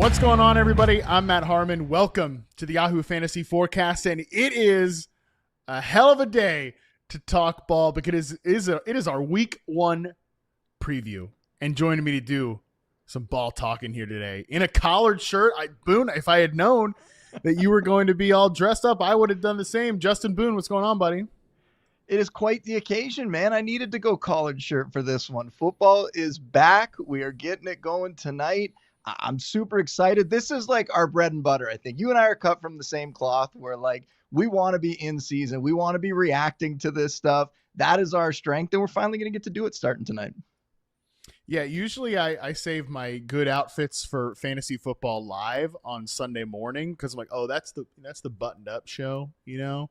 What's going on, everybody? I'm Matt Harmon. Welcome to the Yahoo Fantasy Forecast, and it is a hell of a day to talk ball because it is our Week 1 preview. And joining me to do some ball talking here today in a collared shirt. Boone, if I had known that you were going to be all dressed up, I would have done the same. Justin Boone, what's going on, buddy? It is quite the occasion, man. I needed to go collared shirt for this one. Football is back. We are getting it going tonight. I'm super excited. This is like our bread and butter, I think. You and I are cut from the same cloth. We're like, we want to be in season. We want to be reacting to this stuff. That is our strength, and we're finally going to get to do it starting tonight. Yeah, usually I save my good outfits for fantasy football live on Sunday morning because I'm like, oh, that's the buttoned up show, you know?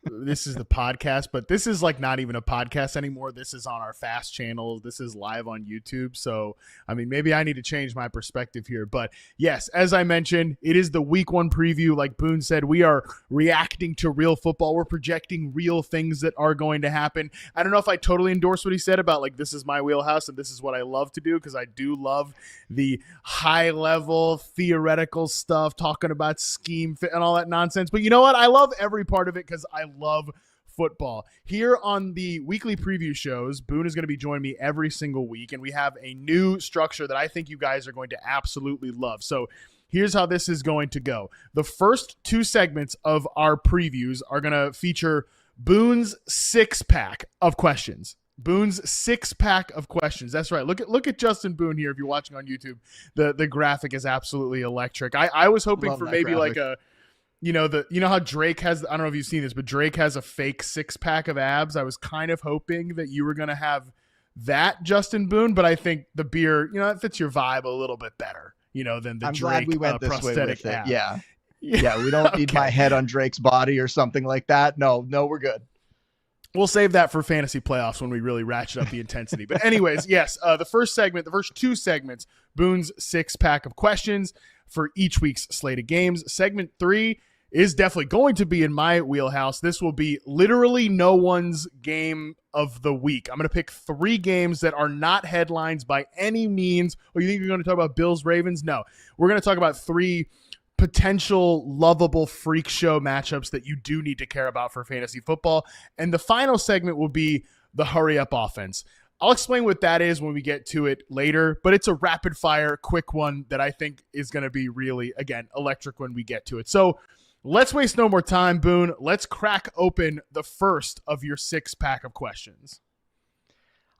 This is the podcast, but this is like not even a podcast anymore. This is on our fast channel. This is live on YouTube. So, I mean, maybe I need to change my perspective here. But yes, as I mentioned, it is the Week 1 preview. Like Boone said, we are reacting to real football. We're projecting real things that are going to happen. I don't know if I totally endorse what he said about like, this is my wheelhouse and this is what I love to do, because I do love the high level theoretical stuff, talking about scheme fit and all that nonsense. But you know what? I love every part of it because I love football. Here on the weekly preview shows, Boone is going to be joining me every single week, and we have a new structure that I think you guys are going to absolutely love. So here's how this is going to go. The first 2 segments of our previews are going to feature Boone's 6-pack of questions. Boone's 6-pack of questions. That's right. Look at Justin Boone here. If you're watching on YouTube, the graphic is absolutely electric. I was hoping for maybe graphic. Like a, you know how Drake has, I don't know if you've seen this, but Drake has a fake 6-pack of abs. I was kind of hoping that you were going to have that, Justin Boone, but I think the beer, it fits your vibe a little bit better, than the I'm Drake glad we went this prosthetic way with ab. it. Yeah, we don't need my head on Drake's body or something like that. No, we're good. We'll save that for fantasy playoffs when we really ratchet up the intensity. But anyways, yes, the first 2 segments, Boone's 6-pack of questions for each week's slate of games. Segment 3 is definitely going to be in my wheelhouse. This will be literally no one's game of the week. I'm going to pick 3 games that are not headlines by any means. Or you think you're going to talk about Bills, Ravens? No. We're going to talk about 3 potential lovable freak show matchups that you do need to care about for fantasy football. And the final segment will be the hurry up offense. I'll explain what that is when we get to it later, but it's a rapid fire, quick one that I think is going to be really, again, electric when we get to it. So let's waste no more time, Boone. Let's crack open the first of your 6-pack of questions.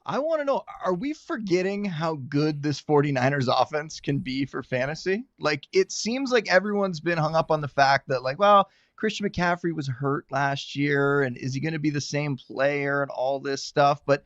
I want to know, are we forgetting how good this 49ers offense can be for fantasy? Like, it seems like everyone's been hung up on the fact that, like, well, Christian McCaffrey was hurt last year, and is he going to be the same player and all this stuff? But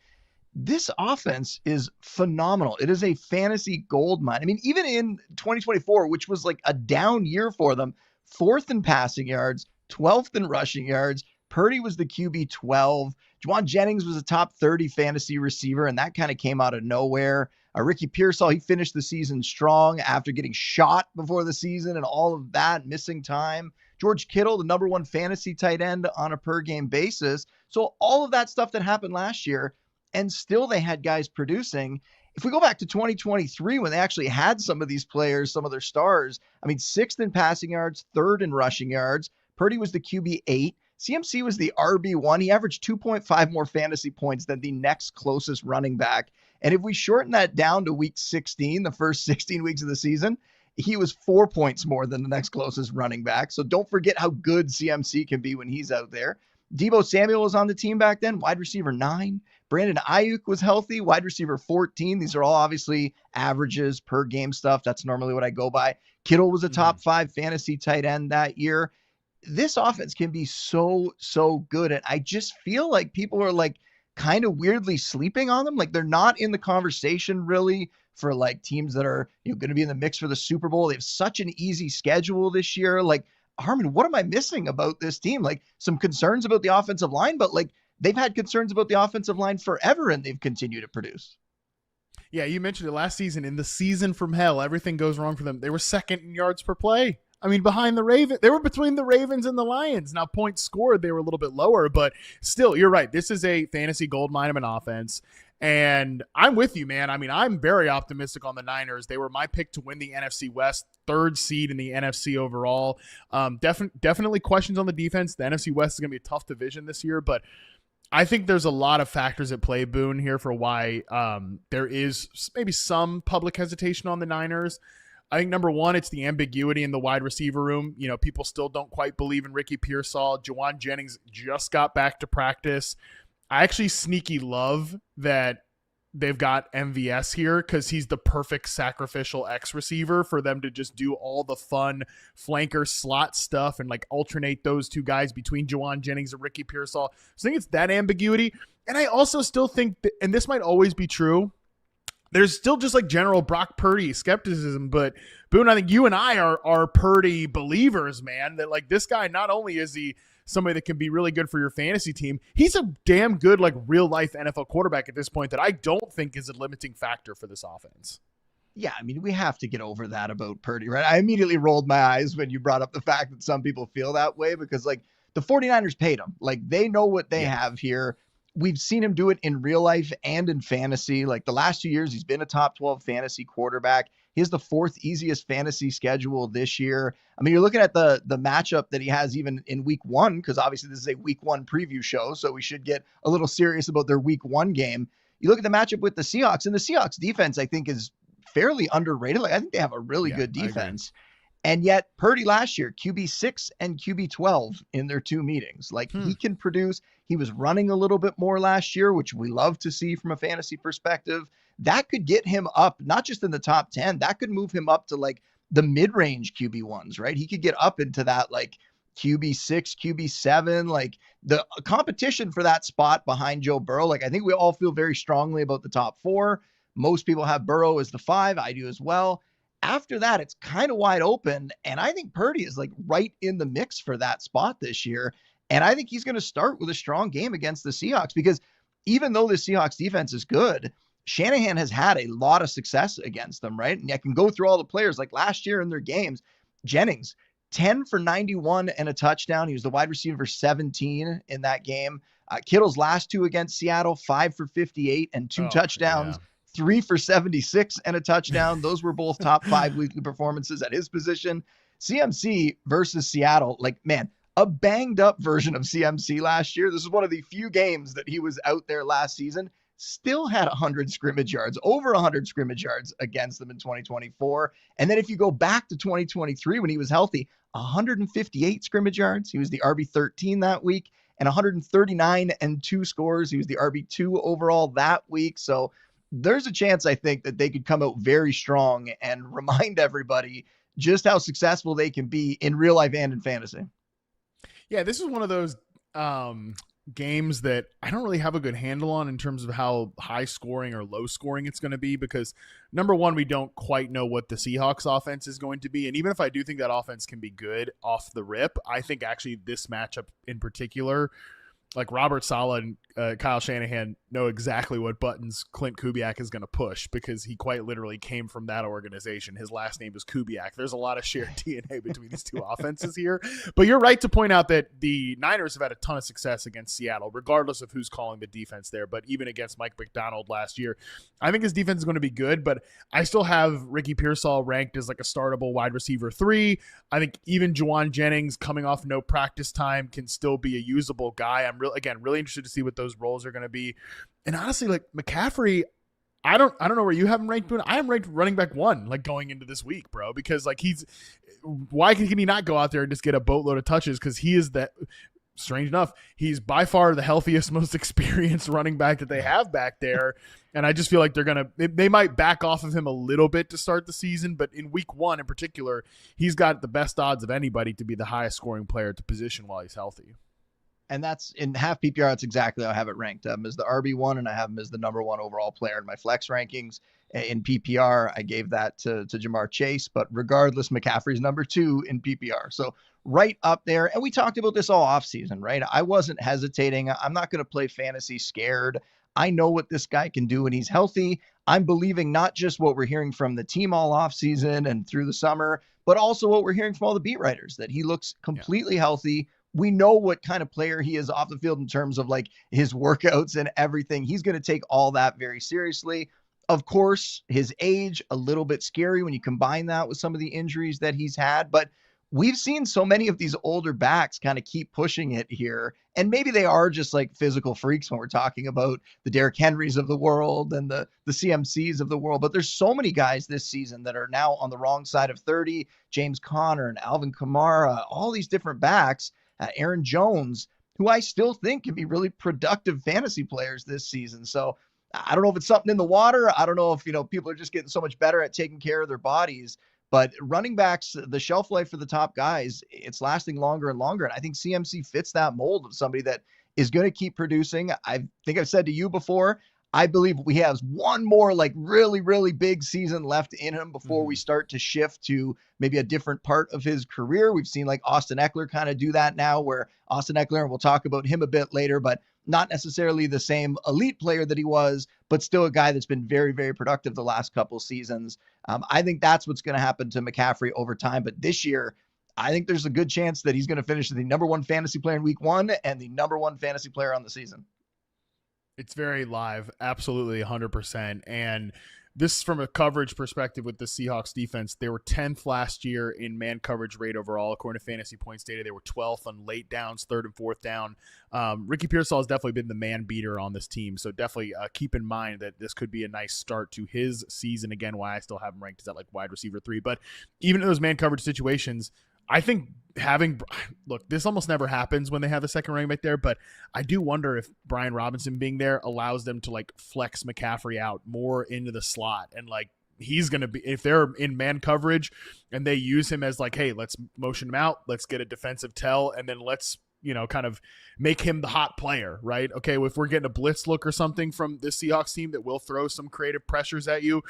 this offense is phenomenal. It is a fantasy goldmine. I mean, even in 2024, which was like a down year for them, 4th in passing yards, 12th in rushing yards. Purdy was the QB 12. Juwan Jennings was a top 30 fantasy receiver, and that kind of came out of nowhere. Ricky Pearsall, he finished the season strong after getting shot before the season and all of that, missing time. George Kittle, the number 1 fantasy tight end on a per-game basis. So all of that stuff that happened last year, and still they had guys producing. If we go back to 2023, when they actually had some of these players, some of their stars, I mean, 6th in passing yards, 3rd in rushing yards. Purdy was the QB 8. CMC was the RB1. He averaged 2.5 more fantasy points than the next closest running back. And if we shorten that down to week 16, the first 16 weeks of the season, he was 4 points more than the next closest running back. So don't forget how good CMC can be when he's out there. Deebo Samuel was on the team back then, wide receiver 9. Brandon Ayuk was healthy, wide receiver 14. These are all obviously averages per game stuff. That's normally what I go by. Kittle was a top 5 fantasy tight end that year. This offense can be so good. And I just feel like people are like kind of weirdly sleeping on them. Like they're not in the conversation really for like teams that are going to be in the mix for the Super Bowl. They have such an easy schedule this year. Like, Harmon, what am I missing about this team? Like some concerns about the offensive line, but like they've had concerns about the offensive line forever and they've continued to produce. Yeah, you mentioned it last season. In the season from hell, everything goes wrong for them. They were 2nd in yards per play. I mean, behind the Ravens, they were between the Ravens and the Lions. Now, points scored, they were a little bit lower, but still, you're right. This is a fantasy gold mine of an offense. And I'm with you, man. I mean, I'm very optimistic on the Niners. They were my pick to win the NFC West, third seed in the NFC overall. Definitely questions on the defense. The NFC West is going to be a tough division this year, but I think there's a lot of factors at play, Boone, here for why there is maybe some public hesitation on the Niners. I think number one, it's the ambiguity in the wide receiver room. You know, people still don't quite believe in Ricky Pearsall. Juwan Jennings just got back to practice. I actually sneaky love that they've got MVS here because he's the perfect sacrificial X receiver for them to just do all the fun flanker slot stuff and like alternate those two guys between Juwan Jennings and Ricky Pearsall. So I think it's that ambiguity. And I also still think that, and this might always be true, there's still just like general Brock Purdy skepticism, but Boone, I think you and I are Purdy believers, man, that like this guy, not only is he somebody that can be really good for your fantasy team, he's a damn good like real life NFL quarterback at this point that I don't think is a limiting factor for this offense. Yeah, I mean, we have to get over that about Purdy, right? I immediately rolled my eyes when you brought up the fact that some people feel that way because like the 49ers paid him. Like they know what they have here. We've seen him do it in real life and in fantasy. Like the last 2 years, he's been a top 12 fantasy quarterback. He has the fourth easiest fantasy schedule this year. I mean, you're looking at the matchup that he has even in week one, because obviously this is a week one preview show, so we should get a little serious about their week one game. You look at the matchup with the Seahawks, and the Seahawks defense, I think, is fairly underrated. Like I think they have a really good defense. And yet Purdy last year, QB6 and QB12 in their two meetings. Like he can produce. He was running a little bit more last year, which we love to see from a fantasy perspective. That could get him up, not just in the top 10, that could move him up to like the mid-range QB1s, right? He could get up into that like QB6, QB7, like the competition for that spot behind Joe Burrow. Like I think we all feel very strongly about the top four. Most people have Burrow as the 5. I do as well. After that, it's kind of wide open. And I think Purdy is like right in the mix for that spot this year. And I think he's going to start with a strong game against the Seahawks because even though the Seahawks defense is good, Shanahan has had a lot of success against them, right? And I can go through all the players like last year in their games. Jennings, 10 for 91 and a touchdown. He was the wide receiver 17 in that game. Kittle's last two against Seattle, 5 for 58 and two touchdowns. 3 for 76 and a touchdown. Those were both top 5 weekly performances at his position. CMC versus Seattle, like, man, a banged up version of CMC last year. This is one of the few games that he was out there last season. Still had 100 scrimmage yards, over 100 scrimmage yards against them in 2024. And then if you go back to 2023 when he was healthy, 158 scrimmage yards. He was the RB13 that week and 139 and 2 scores. He was the RB2 overall that week. So there's a chance, I think, that they could come out very strong and remind everybody just how successful they can be in real life and in fantasy. Yeah, this is one of those games that I don't really have a good handle on in terms of how high scoring or low scoring it's going to be because, number one, we don't quite know what the Seahawks offense is going to be. And even if I do think that offense can be good off the rip, I think actually this matchup in particular, like Robert Saleh and Kyle Shanahan know exactly what buttons Clint Kubiak is going to push because he quite literally came from that organization. His last name is Kubiak. There's a lot of shared DNA between these two offenses here. But you're right to point out that the Niners have had a ton of success against Seattle, regardless of who's calling the defense there. But even against Mike McDonald last year, I think his defense is going to be good. But I still have Ricky Pearsall ranked as like a startable wide receiver 3. I think even Juwan Jennings coming off no practice time can still be a usable guy. I'm really interested to see what those roles are going to be. And honestly, like McCaffrey, I don't know where you have him ranked, but I am ranked running back 1, like going into this week, bro, because like why can he not go out there and just get a boatload of touches? Because he is that, strange enough, he's by far the healthiest, most experienced running back that they have back there. And I just feel like they might back off of him a little bit to start the season, but in week 1 in particular, he's got the best odds of anybody to be the highest scoring player at the position while he's healthy. And that's in half PPR. That's exactly how I have it ranked. I have him as the RB1 and I have him as the number 1 overall player in my flex rankings. In PPR, I gave that to Jamar Chase, but regardless, McCaffrey's number 2 in PPR. So right up there. And we talked about this all offseason, right? I wasn't hesitating. I'm not going to play fantasy scared. I know what this guy can do when he's healthy. I'm believing not just what we're hearing from the team all offseason and through the summer, but also what we're hearing from all the beat writers, that he looks completely healthy, we know what kind of player he is off the field in terms of like his workouts and everything. He's going to take all that very seriously. Of course, his age, a little bit scary when you combine that with some of the injuries that he's had, but we've seen so many of these older backs kind of keep pushing it here. And maybe they are just like physical freaks when we're talking about the Derrick Henrys of the world and the CMCs of the world. But there's so many guys this season that are now on the wrong side of 30, James Conner and Alvin Kamara, all these different backs, Aaron Jones, who I still think can be really productive fantasy players this season. So I don't know if it's something in the water. I don't know if, people are just getting so much better at taking care of their bodies. But running backs, the shelf life for the top guys, it's lasting longer and longer. And I think CMC fits that mold of somebody that is going to keep producing. I think I've said to you before, I believe we have one more like really, really big season left in him before we start to shift to maybe a different part of his career. We've seen like Austin Eckler kind of do that now, where Austin Eckler, and we'll talk about him a bit later, but not necessarily the same elite player that he was, but still a guy that's been very, very productive the last couple seasons. I think that's what's going to happen to McCaffrey over time. But this year, I think there's a good chance that he's going to finish the number one fantasy player in week 1 and the number one fantasy player on the season. It's very live. Absolutely 100%. And this is from a coverage perspective with the Seahawks defense. They were 10th last year in man coverage rate overall. According to Fantasy Points data, they were 12th on late downs, 3rd and 4th down. Ricky Pearsall has definitely been the man beater on this team. So definitely keep in mind that this could be a nice start to his season. Again, why I still have him ranked is at like wide receiver 3. But even in those man coverage situations, I think this almost never happens when they have a second running back there, but I do wonder if Brian Robinson being there allows them to like flex McCaffrey out more into the slot. And like, he's going to be, if they're in man coverage and they use him as like, hey, let's motion him out, let's get a defensive tell, and then let's, kind of make him the hot player, right? Okay, well, if we're getting a blitz look or something from this Seahawks team that will throw some creative pressures at you,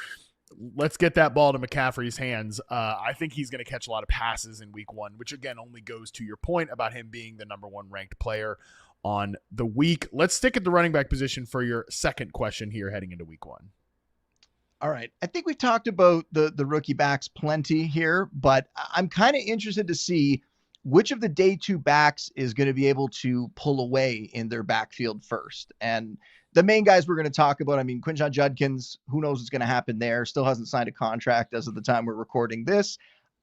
let's get that ball to McCaffrey's hands. I think he's going to catch a lot of passes in week 1, which again only goes to your point about him being the number 1 ranked player on the week. Let's stick at the running back position for your second question here heading into week 1. All right. I think we've talked about the rookie backs plenty here, but I'm kind of interested to see which of the day 2 backs is going to be able to pull away in their backfield first. And the main guys we're going to talk about, Quinshon Judkins, who knows what's going to happen there, still hasn't signed a contract as of the time we're recording this.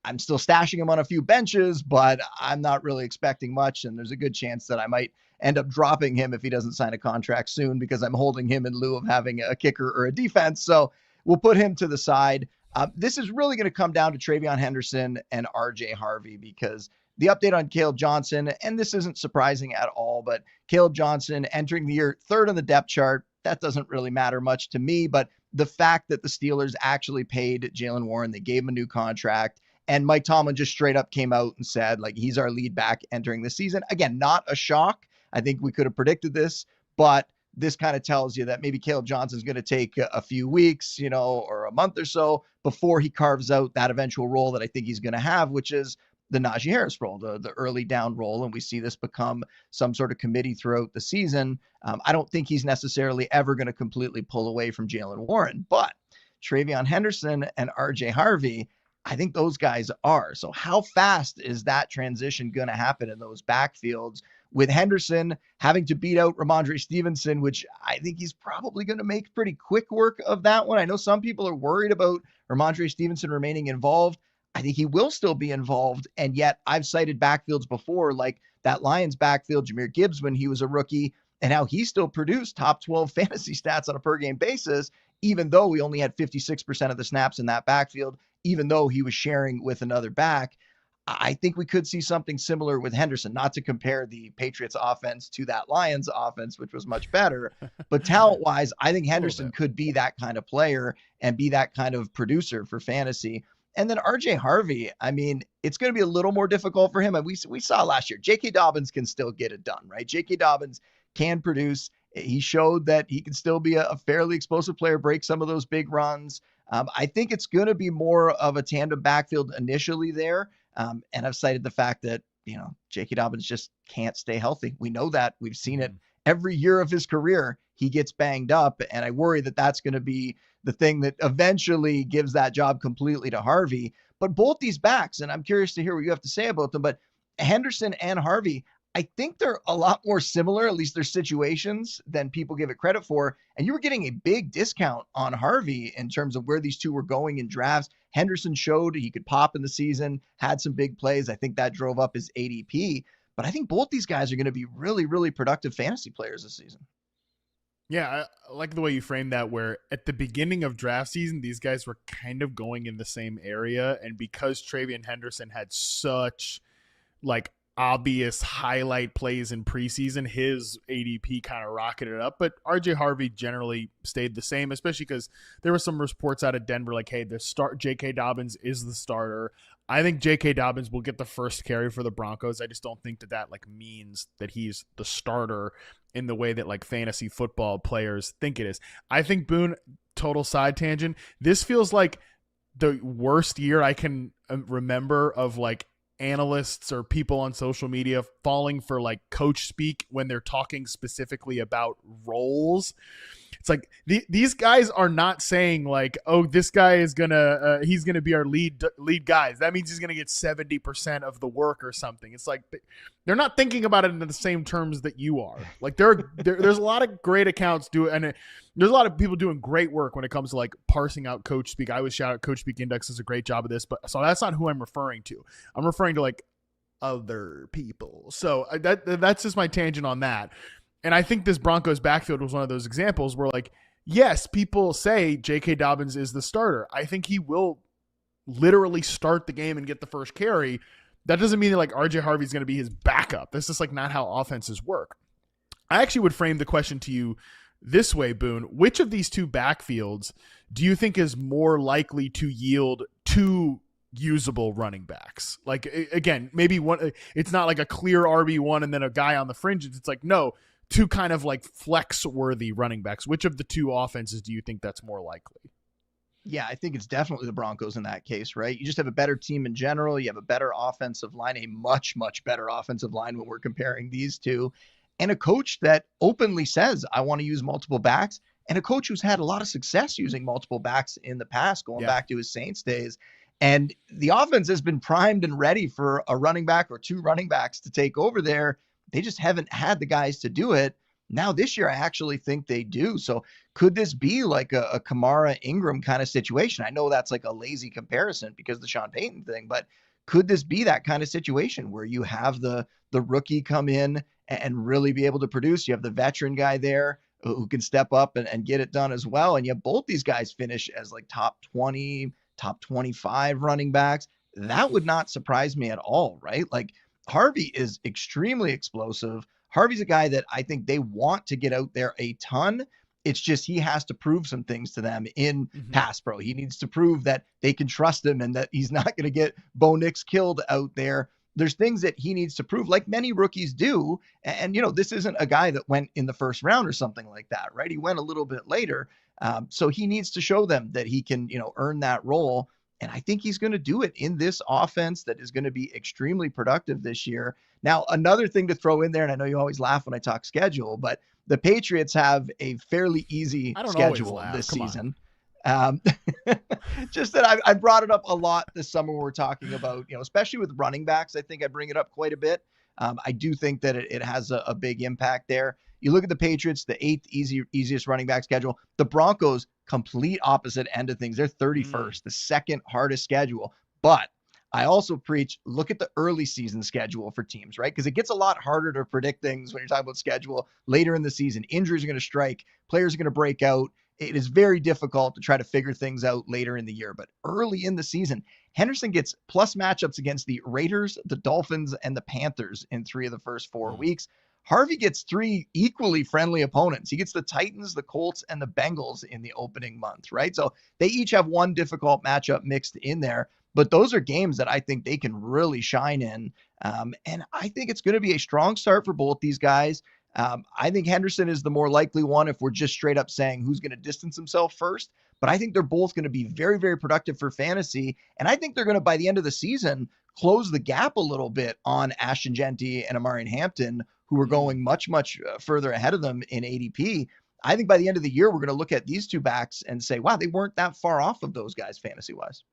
I'm still stashing him on a few benches, but I'm not really expecting much, and there's a good chance that I might end up dropping him if he doesn't sign a contract soon because I'm holding him in lieu of having a kicker or a defense, so we'll put him to the side. This is really going to come down to Travion Henderson and RJ Harvey because the update on Caleb Johnson, and this isn't surprising at all, but Caleb Johnson entering the year 3rd on the depth chart, that doesn't really matter much to me, but the fact that the Steelers actually paid Jaylen Warren, they gave him a new contract, and Mike Tomlin just straight up came out and said, like, he's our lead back entering the season. Again, not a shock. I think we could have predicted this, but this kind of tells you that maybe Caleb Johnson's going to take a few weeks, or a month or so before he carves out that eventual role that I think he's going to have, which is the Najee Harris role, the early down role. And we see this become some sort of committee throughout the season. I don't think he's necessarily ever going to completely pull away from Jaylen Warren, but Travion Henderson and RJ Harvey, I think those guys are. So how fast is that transition going to happen in those backfields with Henderson having to beat out Ramondre Stevenson, which I think he's probably going to make pretty quick work of that one. I know some people are worried about Ramondre Stevenson remaining involved. I think he will still be involved. And yet I've cited backfields before, like that Lions backfield, Jahmyr Gibbs, when he was a rookie, and how he still produced top 12 fantasy stats on a per game basis, even though he only had 56% of the snaps in that backfield, even though he was sharing with another back. I think we could see something similar with Henderson, not to compare the Patriots offense to that Lions offense, which was much better, but talent wise, I think Henderson could be that kind of player and be that kind of producer for fantasy. And then RJ Harvey, it's going to be a little more difficult for him. And we saw last year, J.K. Dobbins can still get it done, right? J.K. Dobbins can produce. He showed that he can still be a fairly explosive player, break some of those big runs. I think it's going to be more of a tandem backfield initially there. And I've cited the fact that, J.K. Dobbins just can't stay healthy. We know that. We've seen it every year of his career. He gets banged up. And I worry that that's going to be the thing that eventually gives that job completely to Harvey. But both these backs, and I'm curious to hear what you have to say about them, but Henderson and Harvey, I think they're a lot more similar, at least their situations, than people give it credit for. And you were getting a big discount on Harvey in terms of where these two were going in drafts. Henderson showed he could pop in the season, had some big plays. I think that drove up his ADP. But I think both these guys are going to be really, really productive fantasy players this season. Yeah, I like the way you framed that, where at the beginning of draft season, these guys were kind of going in the same area. And because Travion Henderson had such like obvious highlight plays in preseason, his ADP kind of rocketed up. But RJ Harvey generally stayed the same, especially because there were some reports out of Denver like, hey, the start J.K. Dobbins is the starter. I think J.K. Dobbins will get the first carry for the Broncos. I just don't think that like means that he's the starter in the way that like fantasy football players think it is. I think Boone, total side tangent, this feels like the worst year I can remember of like analysts or people on social media falling for like coach speak when they're talking specifically about roles. It's like these guys are not saying like, oh, this guy is he's gonna be our lead guys. That means he's gonna get 70% of the work or something. It's like they're not thinking about it in the same terms that you are. Like there's a lot of great accounts there's a lot of people doing great work when it comes to like parsing out coach speak. I always shout out Coach Speak Index does a great job of this, but so that's not who I'm referring to. I'm referring to like other people. So that's just my tangent on that. And I think this Broncos backfield was one of those examples where, like, yes, people say J.K. Dobbins is the starter. I think he will literally start the game and get the first carry. That doesn't mean that, like, R.J. Harvey's going to be his backup. That's just, like, not how offenses work. I actually would frame the question to you this way, Boone. Which of these two backfields do you think is more likely to yield two usable running backs? Like, again, maybe one. It's not like a clear RB1 and then a guy on the fringes. It's like, no, two kind of like flex-worthy running backs. Which of the two offenses do you think that's more likely? Yeah, I think it's definitely the Broncos in that case, right? You just have a better team in general. You have a better offensive line, a much, much better offensive line when we're comparing these two. And a coach that openly says, I want to use multiple backs. And a coach who's had a lot of success using multiple backs in the past, going back to his Saints days. And the offense has been primed and ready for a running back or two running backs to take over there. They just haven't had the guys to do it. Now this year, I actually think they do. So could this be like a Kamara Ingram kind of situation? I know that's like a lazy comparison because of the Sean Payton thing, but could this be that kind of situation where you have the rookie come in and really be able to produce? You have the veteran guy there who can step up and get it done as well. And you have both these guys finish as like top 20, top 25 running backs. That would not surprise me at all, right? Like, Harvey is extremely explosive. Harvey's a guy that I think they want to get out there a ton. It's just he has to prove some things to them in pass pro. He needs to prove that they can trust him and that he's not going to get Bo Nix killed out there. There's things that he needs to prove, like many rookies do. And, you know, this isn't a guy that went in the first round or something like that, right? He went a little bit later. So he needs to show them that he can, you know, earn that role. And I think he's going to do it in this offense that is going to be extremely productive this year. Now, another thing to throw in there, and I know you always laugh when I talk schedule, but the Patriots have a fairly easy schedule this season. Just that I brought it up a lot this summer when we're talking about, you know, especially with running backs. I think I bring it up quite a bit. I do think that it has a big impact there. You look at the Patriots, the eighth easiest running back schedule. The Broncos, complete opposite end of things. They're 31st, the second hardest schedule. But I also preach, look at the early season schedule for teams, right? Because it gets a lot harder to predict things when you're talking about schedule later in the season. Injuries are going to strike. Players are going to break out. It is very difficult to try to figure things out later in the year. But early in the season, Henderson gets plus matchups against the Raiders, the Dolphins, and the Panthers in 3 of the first 4 weeks. Harvey gets 3 equally friendly opponents. He gets the Titans, the Colts, and the Bengals in the opening month, right? So they each have one difficult matchup mixed in there. But those are games that I think they can really shine in. And I think it's going to be a strong start for both these guys. I think Henderson is the more likely one if we're just straight up saying who's going to distance himself first. But I think they're both going to be very, very productive for fantasy. And I think they're going to, by the end of the season, close the gap a little bit on Ashton Genty and Amari Hampton, who are going much, much further ahead of them in ADP. I think by the end of the year, we're going to look at these two backs and say, wow, they weren't that far off of those guys fantasy-wise.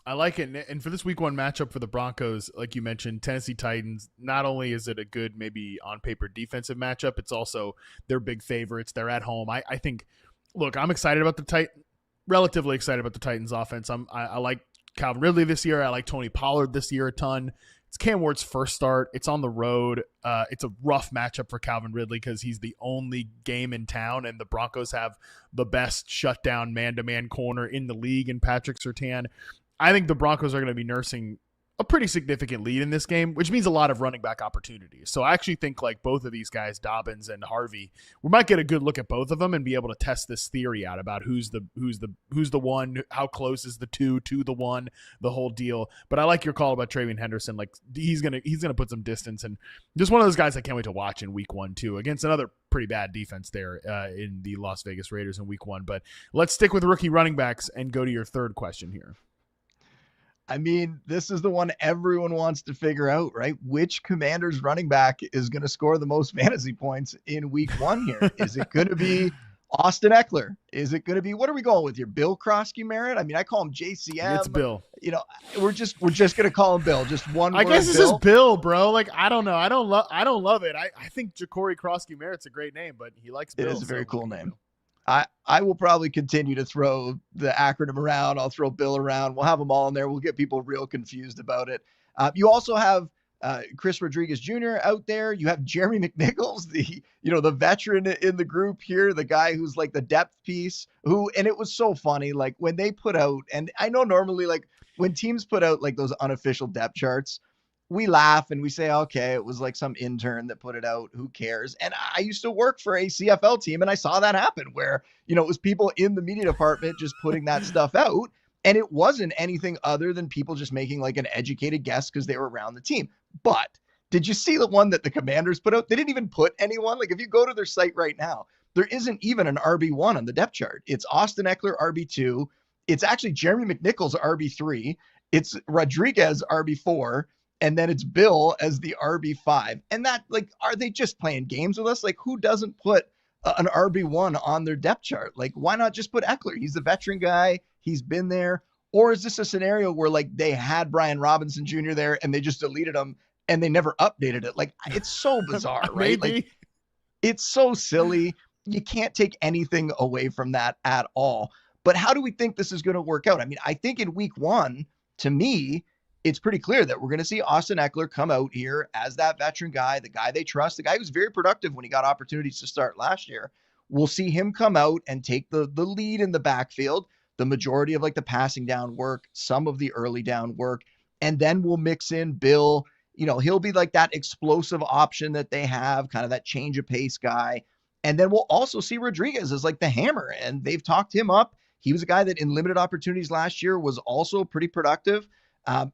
I like it. And for this week one matchup for the Broncos, like you mentioned, Tennessee Titans, not only is it a good, maybe on paper defensive matchup, it's also they're big favorites. They're at home. I think, look, I'm excited about relatively excited about the Titans offense. I like Calvin Ridley this year. I like Tony Pollard this year a ton. It's Cam Ward's first start. It's on the road. It's a rough matchup for Calvin Ridley because he's the only game in town, and the Broncos have the best shutdown man-to-man corner in the league in Patrick Surtain. I think the Broncos are going to be nursing a pretty significant lead in this game, which means a lot of running back opportunities. So I actually think like both of these guys, Dobbins and Harvey, we might get a good look at both of them and be able to test this theory out about who's the one, how close is the two to the one, the whole deal. But I like your call about Travion Henderson. Like he's gonna put some distance, and just one of those guys I can't wait to watch in week 1 too against another pretty bad defense there in the Las Vegas Raiders in week 1. But let's stick with rookie running backs and go to your third question here. I mean, this is the one everyone wants to figure out, right? Which Commanders running back is going to score the most fantasy points in week 1 here? Is it going to be Austin Eckler? Is it going to be, what are we going with here? Bill Krosky-Merritt? I mean, I call him JCM. It's Bill. You know, we're just going to call him Bill. Just one word. I guess this Bill. is Bill, bro. Like, I don't know. I don't love it. I think Ja'Cory Krosky-Merritt's a great name, but he likes Bill. It is a very cool name. I will probably continue to throw the acronym around. I'll throw Bill around. We'll have them all in there. We'll get people real confused about it. You also have Chris Rodriguez Jr. out there. You have Jeremy McNichols, the veteran in the group here, the guy who's like the depth piece and it was so funny. Like when they put out, and I know normally like when teams put out like those unofficial depth charts, we laugh and we say, okay, it was like some intern that put it out. Who cares? And I used to work for a CFL team and I saw that happen where, it was people in the media department just putting that stuff out. And it wasn't anything other than people just making like an educated guess because they were around the team. But did you see the one that the Commanders put out? They didn't even put anyone. Like if you go to their site right now, there isn't even an RB1 on the depth chart. It's Austin Eckler RB2. It's actually Jeremy McNichols RB3. It's Rodriguez RB4. And then it's Bill as the RB5. And that, like, are they just playing games with us? Like, who doesn't put an RB1 on their depth chart? Like, why not just put Eckler? He's the veteran guy. He's been there. Or is this a scenario where, like, they had Brian Robinson Jr. there and they just deleted him and they never updated it? Like, it's so bizarre, right? Like, it's so silly. You can't take anything away from that at all. But how do we think this is going to work out? I mean, I think in week 1, to me, it's pretty clear that we're going to see Austin Eckler come out here as that veteran guy, the guy they trust, the guy who's very productive when he got opportunities to start last year. We'll see him come out and take the lead in the backfield, the majority of like the passing down work, some of the early down work, and then we'll mix in Bill. He'll be like that explosive option that they have, kind of that change of pace guy. And then we'll also see Rodriguez as like the hammer, and they've talked him up. He was a guy that in limited opportunities last year was also pretty productive.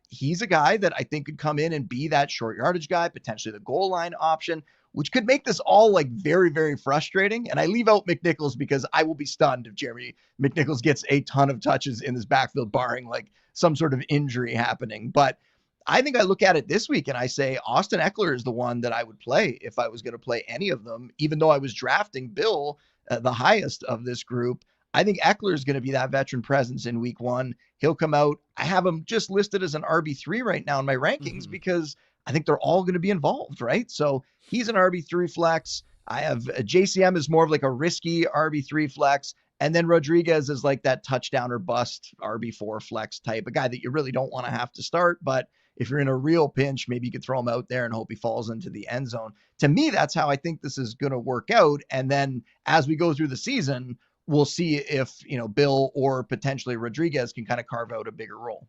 He's a guy that I think could come in and be that short yardage guy, potentially the goal line option, which could make this all like very, very frustrating. And I leave out McNichols because I will be stunned if Jeremy McNichols gets a ton of touches in this backfield, barring like some sort of injury happening. But I think I look at it this week and I say Austin Eckler is the one that I would play if I was going to play any of them, even though I was drafting Bill, the highest of this group. I think Eckler is going to be that veteran presence in week 1. He'll come out. I have him just listed as an RB3 right now in my rankings because I think they're all going to be involved, right? So he's an RB3 flex. I have JCM is more of like a risky RB3 flex. And then Rodriguez is like that touchdown or bust RB4 flex type, a guy that you really don't want to have to start. But if you're in a real pinch, maybe you could throw him out there and hope he falls into the end zone. To me, that's how I think this is going to work out. And then as we go through the season, we'll see if, Bill or potentially Rodriguez can kind of carve out a bigger role.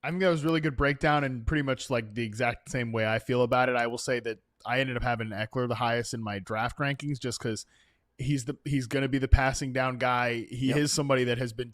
I think that was a really good breakdown and pretty much like the exact same way I feel about it. I will say that I ended up having Eckler the highest in my draft rankings just because he's going to be the passing down guy. He is somebody that has been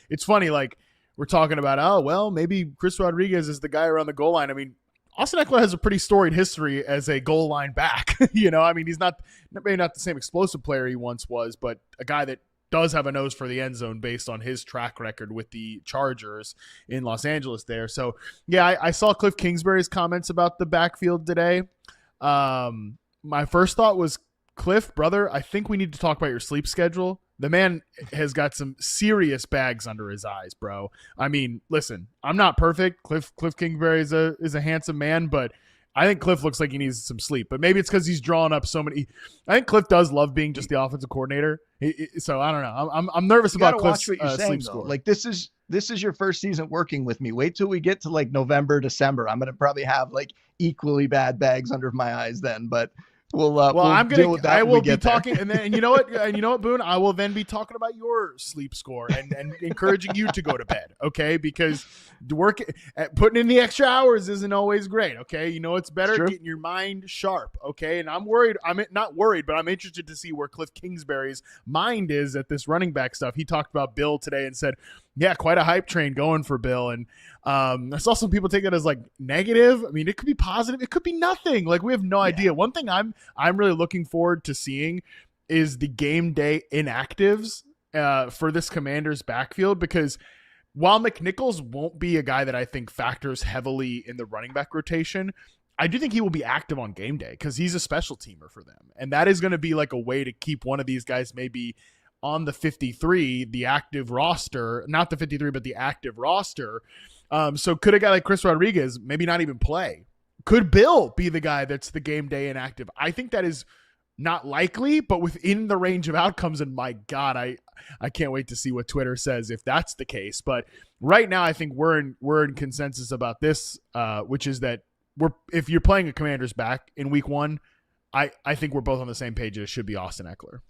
it's funny, like we're talking about, maybe Chris Rodriguez is the guy around the goal line. I mean, Austin Eckler has a pretty storied history as a goal line back. I mean, he's maybe not the same explosive player he once was, but a guy that does have a nose for the end zone based on his track record with the Chargers in Los Angeles there. So, yeah, I saw Cliff Kingsbury's comments about the backfield today. My first thought was, Cliff, brother, I think we need to talk about your sleep schedule The man has got some serious bags under his eyes, bro. I mean, listen, I'm not perfect. Cliff Kingsbury is a handsome man, but I think Cliff looks like he needs some sleep. But maybe it's because he's drawing up so many. I think Cliff does love being just the offensive coordinator. So I don't know. I'm nervous about Cliff's sleep score. Like this is your first season working with me. Wait till we get to like November, December. I'm gonna probably have like equally bad bags under my eyes then, but. We'll deal with that. I will be talking, and you know what, Boone, I will then be talking about your sleep score and encouraging you to go to bed, okay? Because putting in the extra hours isn't always great, okay? You know it's better getting your mind sharp, okay? And I'm worried. I'm not worried, but I'm interested to see where Cliff Kingsbury's mind is at this running back stuff. He talked about Bill today and said, yeah, quite a hype train going for Bill. And I saw some people take that as like negative. I mean, it could be positive. It could be nothing. Like we have no idea. One thing I'm really looking forward to seeing is the game day inactives for this Commanders backfield, because while McNichols won't be a guy that I think factors heavily in the running back rotation, I do think he will be active on game day because he's a special teamer for them. And that is going to be like a way to keep one of these guys maybe on the 53, the active roster, not the 53, but the active roster. So could a guy like Chris Rodriguez maybe not even play? Could Bill be the guy that's the game day inactive? I think that is not likely, but within the range of outcomes. And my God, I can't wait to see what Twitter says if that's the case. But right now, I think we're in consensus about this, which is that if you're playing a Commanders back in week 1, I think we're both on the same page. It should be Austin Eckler.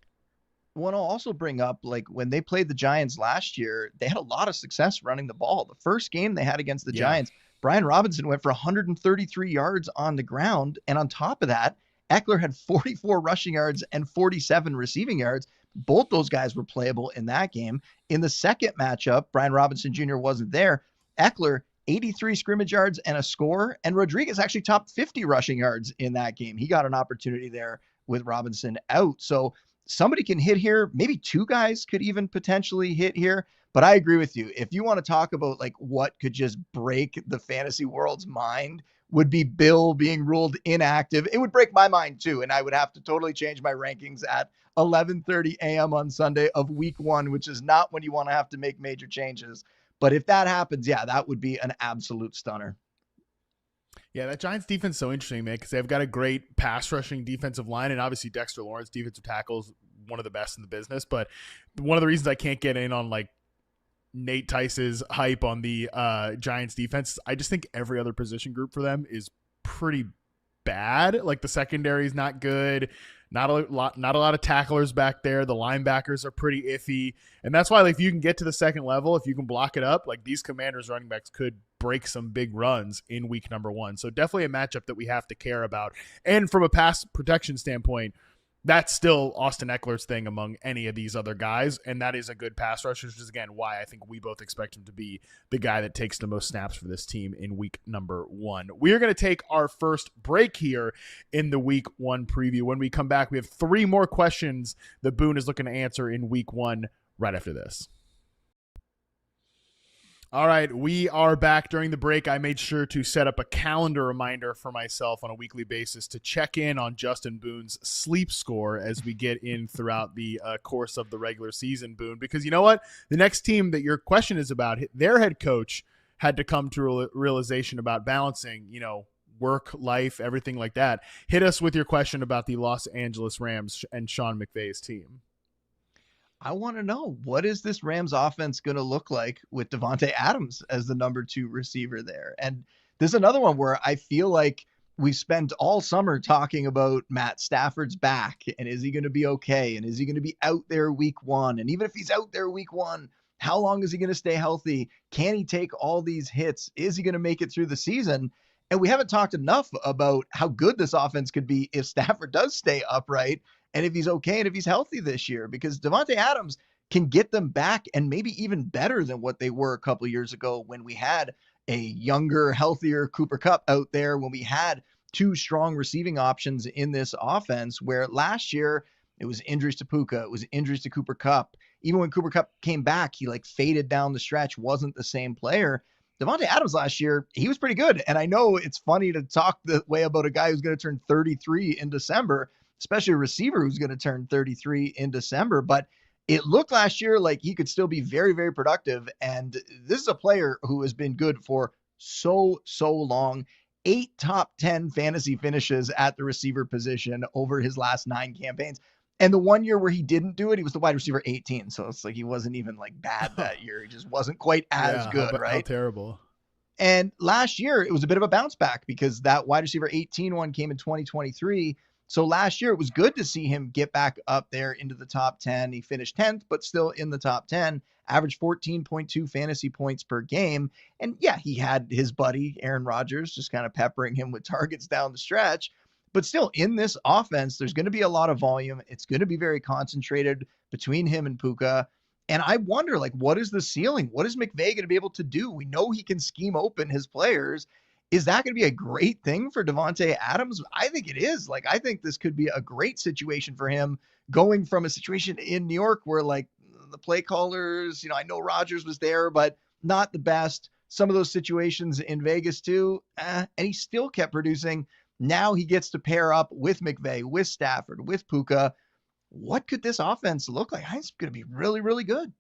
Want to also bring up, like when they played the Giants last year, they had a lot of success running the ball. The first game they had against the Giants, Brian Robinson went for 133 yards on the ground. And on top of that, Eckler had 44 rushing yards and 47 receiving yards. Both those guys were playable in that game. In the second matchup, Brian Robinson Jr. wasn't there. Eckler, 83 scrimmage yards and a score. And Rodriguez actually topped 50 rushing yards in that game. He got an opportunity there with Robinson out. So somebody can hit here. Maybe two guys could even potentially hit here. But I agree with you. If you want to talk about like what could just break the fantasy world's mind, would be Bill being ruled inactive. It would break my mind too. And I would have to totally change my rankings at 11:30 a.m. on Sunday of week 1, which is not when you want to have to make major changes. But if that happens, yeah, that would be an absolute stunner. Yeah, that Giants defense is so interesting, man, because they've got a great pass rushing defensive line, and obviously Dexter Lawrence, defensive tackle, is one of the best in the business. But one of the reasons I can't get in on like Nate Tice's hype on the Giants defense, I just think every other position group for them is pretty bad. Like the secondary is not good. Not a lot of tacklers back there. The linebackers are pretty iffy. And that's why, like, if you can get to the second level, if you can block it up, like these Commanders running backs could break some big runs in week number 1. So definitely a matchup that we have to care about. And from a pass protection standpoint, that's still Austin Eckler's thing among any of these other guys. And that is a good pass rush, which is, again, why I think we both expect him to be the guy that takes the most snaps for this team in week number 1. We're going to take our first break here in the week 1 preview. When we come back, we have 3 more questions that Boone is looking to answer in week 1 right after this. All right, we are back. During the break, I made sure to set up a calendar reminder for myself on a weekly basis to check in on Justin Boone's sleep score as we get in throughout the course of the regular season, Boone. Because you know what? The next team that your question is about, their head coach had to come to a realization about balancing, work, life, everything like that. Hit us with your question about the Los Angeles Rams and Sean McVay's team. I want to know, what is this Rams offense going to look like with Davante Adams as the number 2 receiver there? And there's another one where I feel like we've spent all summer talking about Matt Stafford's back and is he going to be okay? And is he going to be out there week 1? And even if he's out there week 1, how long is he going to stay healthy? Can he take all these hits? Is he going to make it through the season? And we haven't talked enough about how good this offense could be if Stafford does stay upright and if he's okay and if he's healthy this year, because Davante Adams can get them back and maybe even better than what they were a couple of years ago when we had a younger, healthier Cooper Kupp out there, when we had 2 strong receiving options in this offense, where last year it was injuries to Puka, it was injuries to Cooper Kupp. Even when Cooper Kupp came back, he like faded down the stretch, wasn't the same player. Davante Adams last year, he was pretty good. And I know it's funny to talk the way about a guy who's going to turn 33 in December, especially a receiver who's going to turn 33 in December. But it looked last year like he could still be very, very productive. And this is a player who has been good for so long. 8 top 10 fantasy finishes at the receiver position over his last 9 campaigns. And the one year where he didn't do it, he was the wide receiver 18. So it's like he wasn't even like bad that year. He just wasn't quite as good, right? How terrible. And last year, it was a bit of a bounce back because that wide receiver 18 one came in 2023. So last year, it was good to see him get back up there into the top 10. He finished 10th, but still in the top 10, averaged 14.2 fantasy points per game. And yeah, he had his buddy, Aaron Rodgers, just kind of peppering him with targets down the stretch. But still, in this offense, there's going to be a lot of volume. It's going to be very concentrated between him and Puka. And I wonder, like, what is the ceiling? What is McVay going to be able to do? We know he can scheme open his players. Is that going to be a great thing for Davante Adams? I think it is. Like, I think this could be a great situation for him, going from a situation in New York where, like, the play callers, I know Rodgers was there, but not the best. Some of those situations in Vegas too, and he still kept producing. Now he gets to pair up with McVay, with Stafford, with Puka. What could this offense look like? It's going to be really, really good.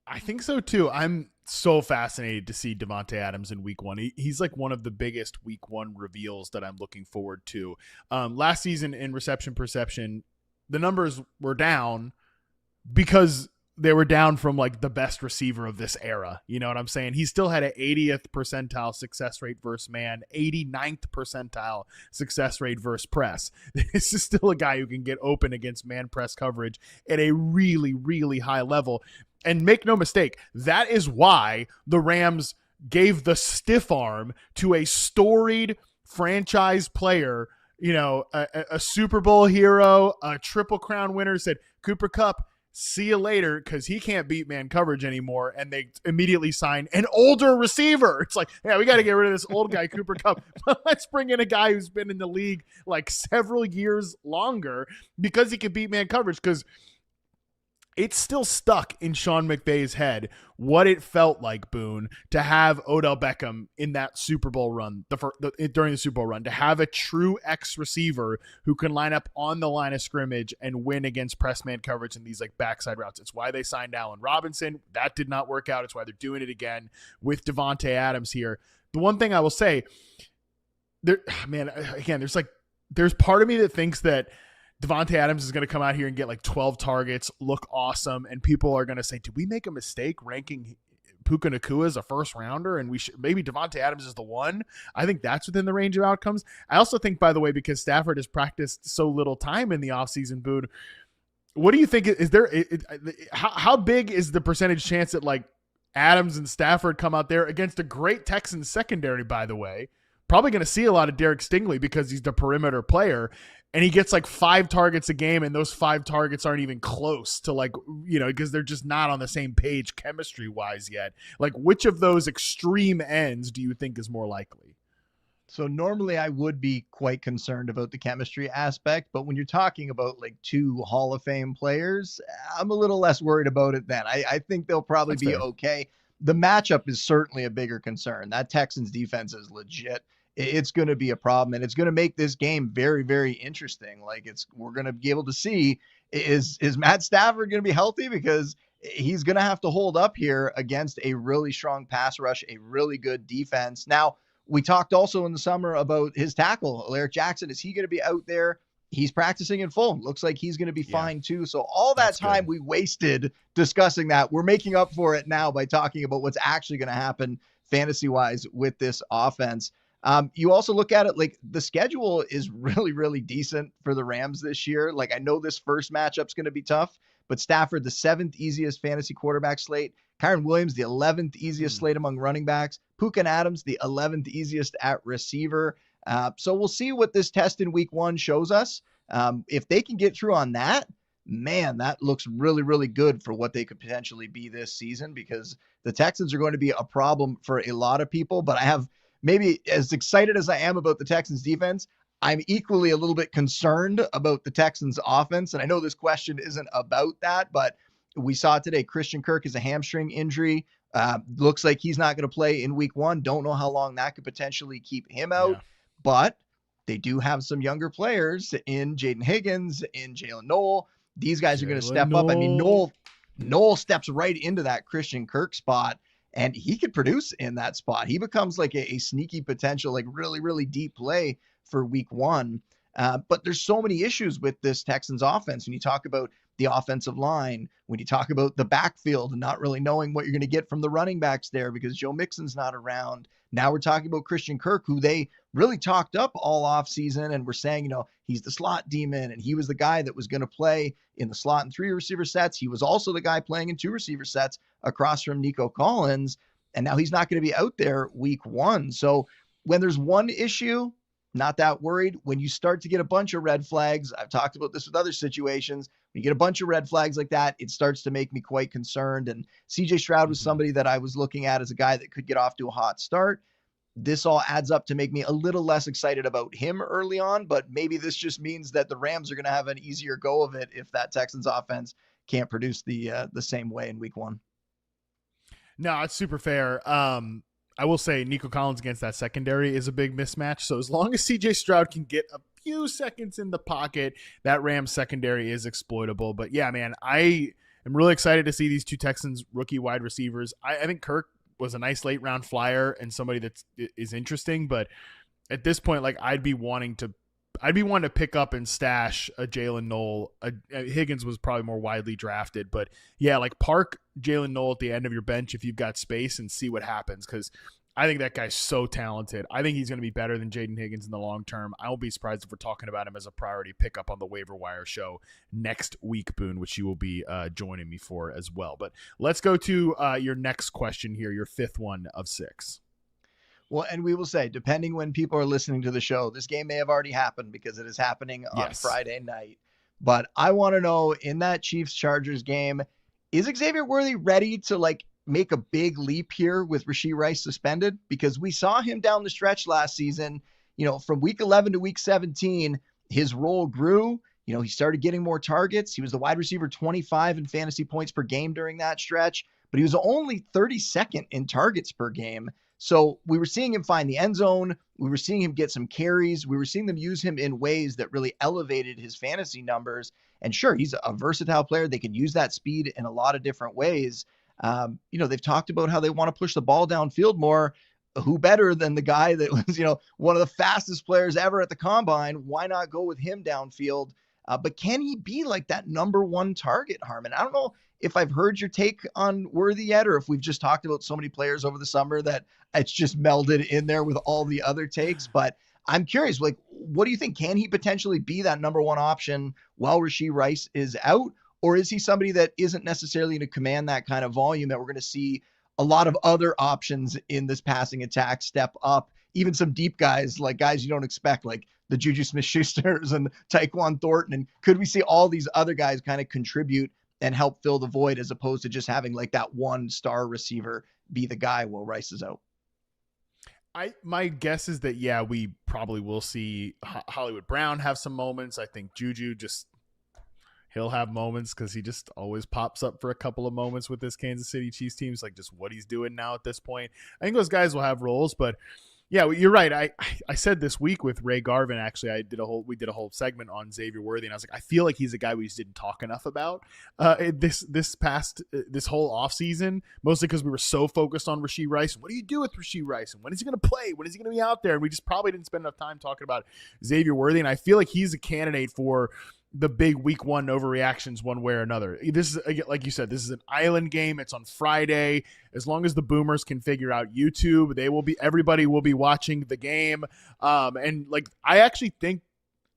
I think so too. I'm so fascinated to see Davante Adams in week 1. He's like one of the biggest week 1 reveals that I'm looking forward to. Last season in reception perception, the numbers were down because they were down from like the best receiver of this era. You know what I'm saying? He still had an 80th percentile success rate versus man, 89th percentile success rate versus press. This is still a guy who can get open against man press coverage at a really, really high level. And make no mistake, that is why the Rams gave the stiff arm to a storied franchise player, a Super Bowl hero, a Triple Crown winner, said, Cooper Kupp, see you later, because he can't beat man coverage anymore. And they immediately sign an older receiver. It's like, yeah, we got to get rid of this old guy, Cooper Kupp. Let's bring in a guy who's been in the league like several years longer because he can beat man coverage. Because it's still stuck in Sean McVay's head what it felt like, Boone, to have Odell Beckham in that Super Bowl run, during the Super Bowl run, to have a true X receiver who can line up on the line of scrimmage and win against press man coverage in these like backside routes. It's why they signed Allen Robinson. That did not work out. It's why they're doing it again with Davante Adams here. The one thing I will say, there's part of me that thinks that Davante Adams is going to come out here and get like 12 targets, look awesome, and people are going to say, did we make a mistake ranking Puka Nacua as a first rounder? And maybe Davante Adams is the one. I think that's within the range of outcomes. I also think, by the way, because Stafford has practiced so little time in the offseason, Boone, what do you think? Is there how big is the percentage chance that like Adams and Stafford come out there against a great Texans secondary, by the way? Probably going to see a lot of Derek Stingley because he's the perimeter player. And he gets like 5 targets a game, and those 5 targets aren't even close to like, because they're just not on the same page chemistry-wise yet. Like, which of those extreme ends do you think is more likely? So normally I would be quite concerned about the chemistry aspect, but when you're talking about like 2 Hall of Fame players, I'm a little less worried about it then. I think they'll probably be okay. The matchup is certainly a bigger concern. That Texans defense is legit. It's going to be a problem, and it's going to make this game very, very interesting. Like we're going to be able to see, is Matt Stafford going to be healthy? Because he's going to have to hold up here against a really strong pass rush, a really good defense. Now, we talked also in the summer about his tackle, Alaric Jackson. Is he going to be out there? He's practicing in full. Looks like he's going to be fine too. So all that time we wasted discussing that, we're making up for it now by talking about what's actually going to happen fantasy-wise with this offense. You also look at it like the schedule is really, really decent for the Rams this year. Like I know this first matchup's going to be tough, but Stafford, the 7th easiest fantasy quarterback slate. Kyren Williams, the 11th easiest slate among running backs. Puka and Adams, the 11th easiest at receiver. So we'll see what this test in week 1 shows us. If they can get through on that, man, that looks really, really good for what they could potentially be this season, because the Texans are going to be a problem for a lot of people. But I have, maybe as excited as I am about the Texans defense, I'm equally a little bit concerned about the Texans offense. And I know this question isn't about that, but we saw today Christian Kirk is a hamstring injury. Looks like he's not going to play in week 1. Don't know how long that could potentially keep him out, but they do have some younger players in Jaden Higgins, in Jalen Noel. these guys are going to Jalen step up. I mean, Noel. Noel steps right into that Christian Kirk spot, and he could produce in that spot. He becomes like a sneaky potential, like really, really deep play for week one. But there's so many issues with this Texans offense. When you talk about the offensive line, when you talk about the backfield and not really knowing what you're going to get from the running backs there because Joe Mixon's not around. Now we're talking about Christian Kirk, who they really talked up all offseason, and we're saying, he's the slot demon, and he was the guy that was going to play in the slot and 3 receiver sets. He was also the guy playing in 2 receiver sets across from Nico Collins, and now he's not going to be out there week one. So when there's one issue, not that worried. When you start to get a bunch of red flags, I've talked about this with other situations, when you get a bunch of red flags like that, it starts to make me quite concerned. And CJ Stroud was somebody that I was looking at as a guy that could get off to a hot start. This all adds up to make me a little less excited about him early on, but maybe this just means that the Rams are going to have an easier go of it if that Texans offense can't produce the same way in week one. No, it's super fair. I will say Nico Collins against that secondary is a big mismatch. So as long as CJ Stroud can get a few seconds in the pocket, that Rams secondary is exploitable. But yeah, man, I am really excited to see these 2 Texans rookie wide receivers. I think Kirk was a nice late round flyer and somebody that is interesting. But at this point, like I'd be wanting to pick up and stash a Jalen Noel. Higgins was probably more widely drafted, but yeah, like park Jalen Noel at the end of your bench if you've got space and see what happens. Cause I think that guy's so talented. I think he's going to be better than Jaden Higgins in the long term. I won't be surprised if we're talking about him as a priority pickup on the waiver wire show next week, Boone, which you will be joining me for as well. But let's go to your next question here, your 5th one of 6. Well, and we will say, depending when people are listening to the show, this game may have already happened because it is happening on Friday night. But I want to know, in that Chiefs-Chargers game, is Xavier Worthy ready to make a big leap here with Rashee Rice suspended? Because we saw him down the stretch last season, from week 11 to week 17, his role grew. He started getting more targets. He was the wide receiver 25 in fantasy points per game during that stretch, but he was only 32nd in targets per game. So we were seeing him find the end zone. We were seeing him get some carries. We were seeing them use him in ways that really elevated his fantasy numbers. And sure, he's a versatile player. They can use that speed in a lot of different ways. They've talked about how they want to push the ball downfield more. Who better than the guy that was, one of the fastest players ever at the combine? Why not go with him downfield? But can he be like that number 1 target, Harmon? I don't know if I've heard your take on Worthy yet, or if we've just talked about so many players over the summer that it's just melded in there with all the other takes. But I'm curious, what do you think? Can he potentially be that number 1 option while Rashee Rice is out? Or is he somebody that isn't necessarily going to command that kind of volume that we're going to see a lot of other options in this passing attack step up, even some deep guys, like guys you don't expect, like the Juju Smith-Schusters and Tyquan Thornton? And could we see all these other guys kind of contribute and help fill the void as opposed to just having that 1 star receiver be the guy while Rice is out? My guess is that, yeah, we probably will see Hollywood Brown have some moments. I think Juju he'll have moments because he just always pops up for a couple of moments with this Kansas City Chiefs team. It's just what he's doing now at this point. I think those guys will have roles, but yeah, you're right. I said this week with Ray Garvin, actually, we did a whole segment on Xavier Worthy, and I was like, I feel like he's a guy we just didn't talk enough about this whole offseason, mostly because we were so focused on Rashee Rice. What do you do with Rashee Rice? And when is he going to play? When is he going to be out there? And we just probably didn't spend enough time talking about Xavier Worthy, and I feel like he's a candidate for the big week 1 overreactions one way or another. This is, like you said, this is an island game. It's on Friday. As long as the boomers can figure out YouTube, everybody will be watching the game. And I actually think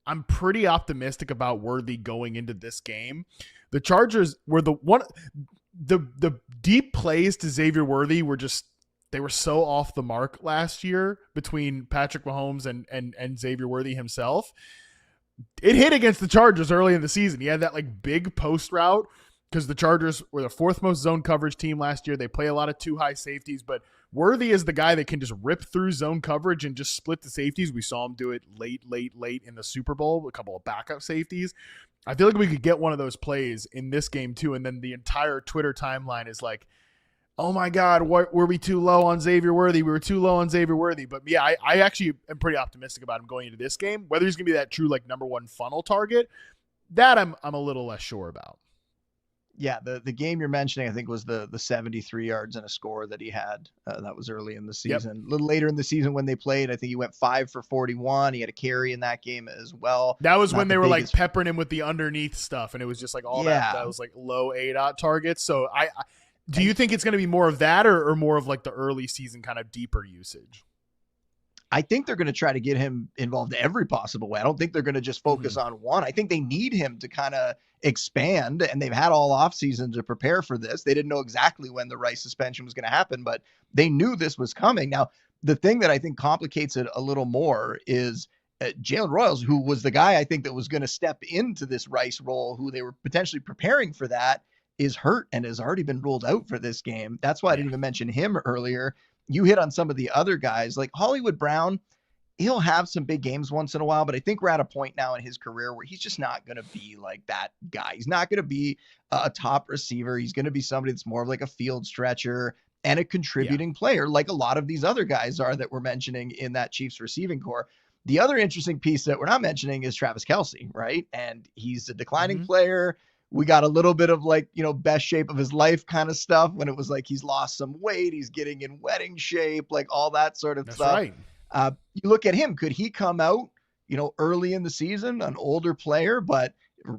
I'm pretty optimistic about Worthy going into this game. The Chargers were the deep plays to Xavier Worthy they were so off the mark last year between Patrick Mahomes and Xavier Worthy himself. It hit against the Chargers early in the season. He had that big post route because the Chargers were the 4th most zone coverage team last year. They play a lot of 2 high safeties, but Worthy is the guy that can just rip through zone coverage and just split the safeties. We saw him do it late in the Super Bowl with a couple of backup safeties. I feel like we could get one of those plays in this game too, and then the entire Twitter timeline is like, oh my God, were we too low on Xavier Worthy? We were too low on Xavier Worthy. But yeah, I actually am pretty optimistic about him going into this game. Whether he's going to be that true number 1 funnel target, That I'm a little less sure about. Yeah, the game you're mentioning, I think, was the 73 yards and a score that he had. That was early in the Yep. season. A little later in the season when they played, I think he went 5 for 41. He had a carry in that game as well. That was Not when the they were like biggest. peppering him with the underneath stuff, and it was just like all that Yeah, was like low ADOT targets. So do you think it's going to be more of that or more of like the early season kind of deeper usage? I think they're going to try to get him involved every possible way. I don't think they're going to just focus on one. I think they need him to kind of expand, and they've had all offseason to prepare for this. They didn't know exactly when the Rice suspension was going to happen, but they knew this was coming. Now, the thing that I think complicates it a little more is Jalen Royals, who was the guy I think that was going to step into this Rice role, who they were potentially preparing for that, is hurt and has already been ruled out for this game. That's why I didn't even mention him earlier. You hit on some of the other guys like Hollywood Brown. He'll have some big games once in a while, but I think we're at a point now in his career where he's just not going to be like that guy. He's not going to be a top receiver. He's going to be somebody that's more of like a field stretcher and a contributing player, like a lot of these other guys are that we're mentioning in that Chiefs receiving core. The other interesting piece that we're not mentioning is Travis Kelce, right? And he's a declining player. We got a little bit of like, best shape of his life kind of stuff when it was like he's lost some weight, he's getting in wedding shape, like all that sort of stuff. Right. You look at him, could he come out, early in the season, an older player, but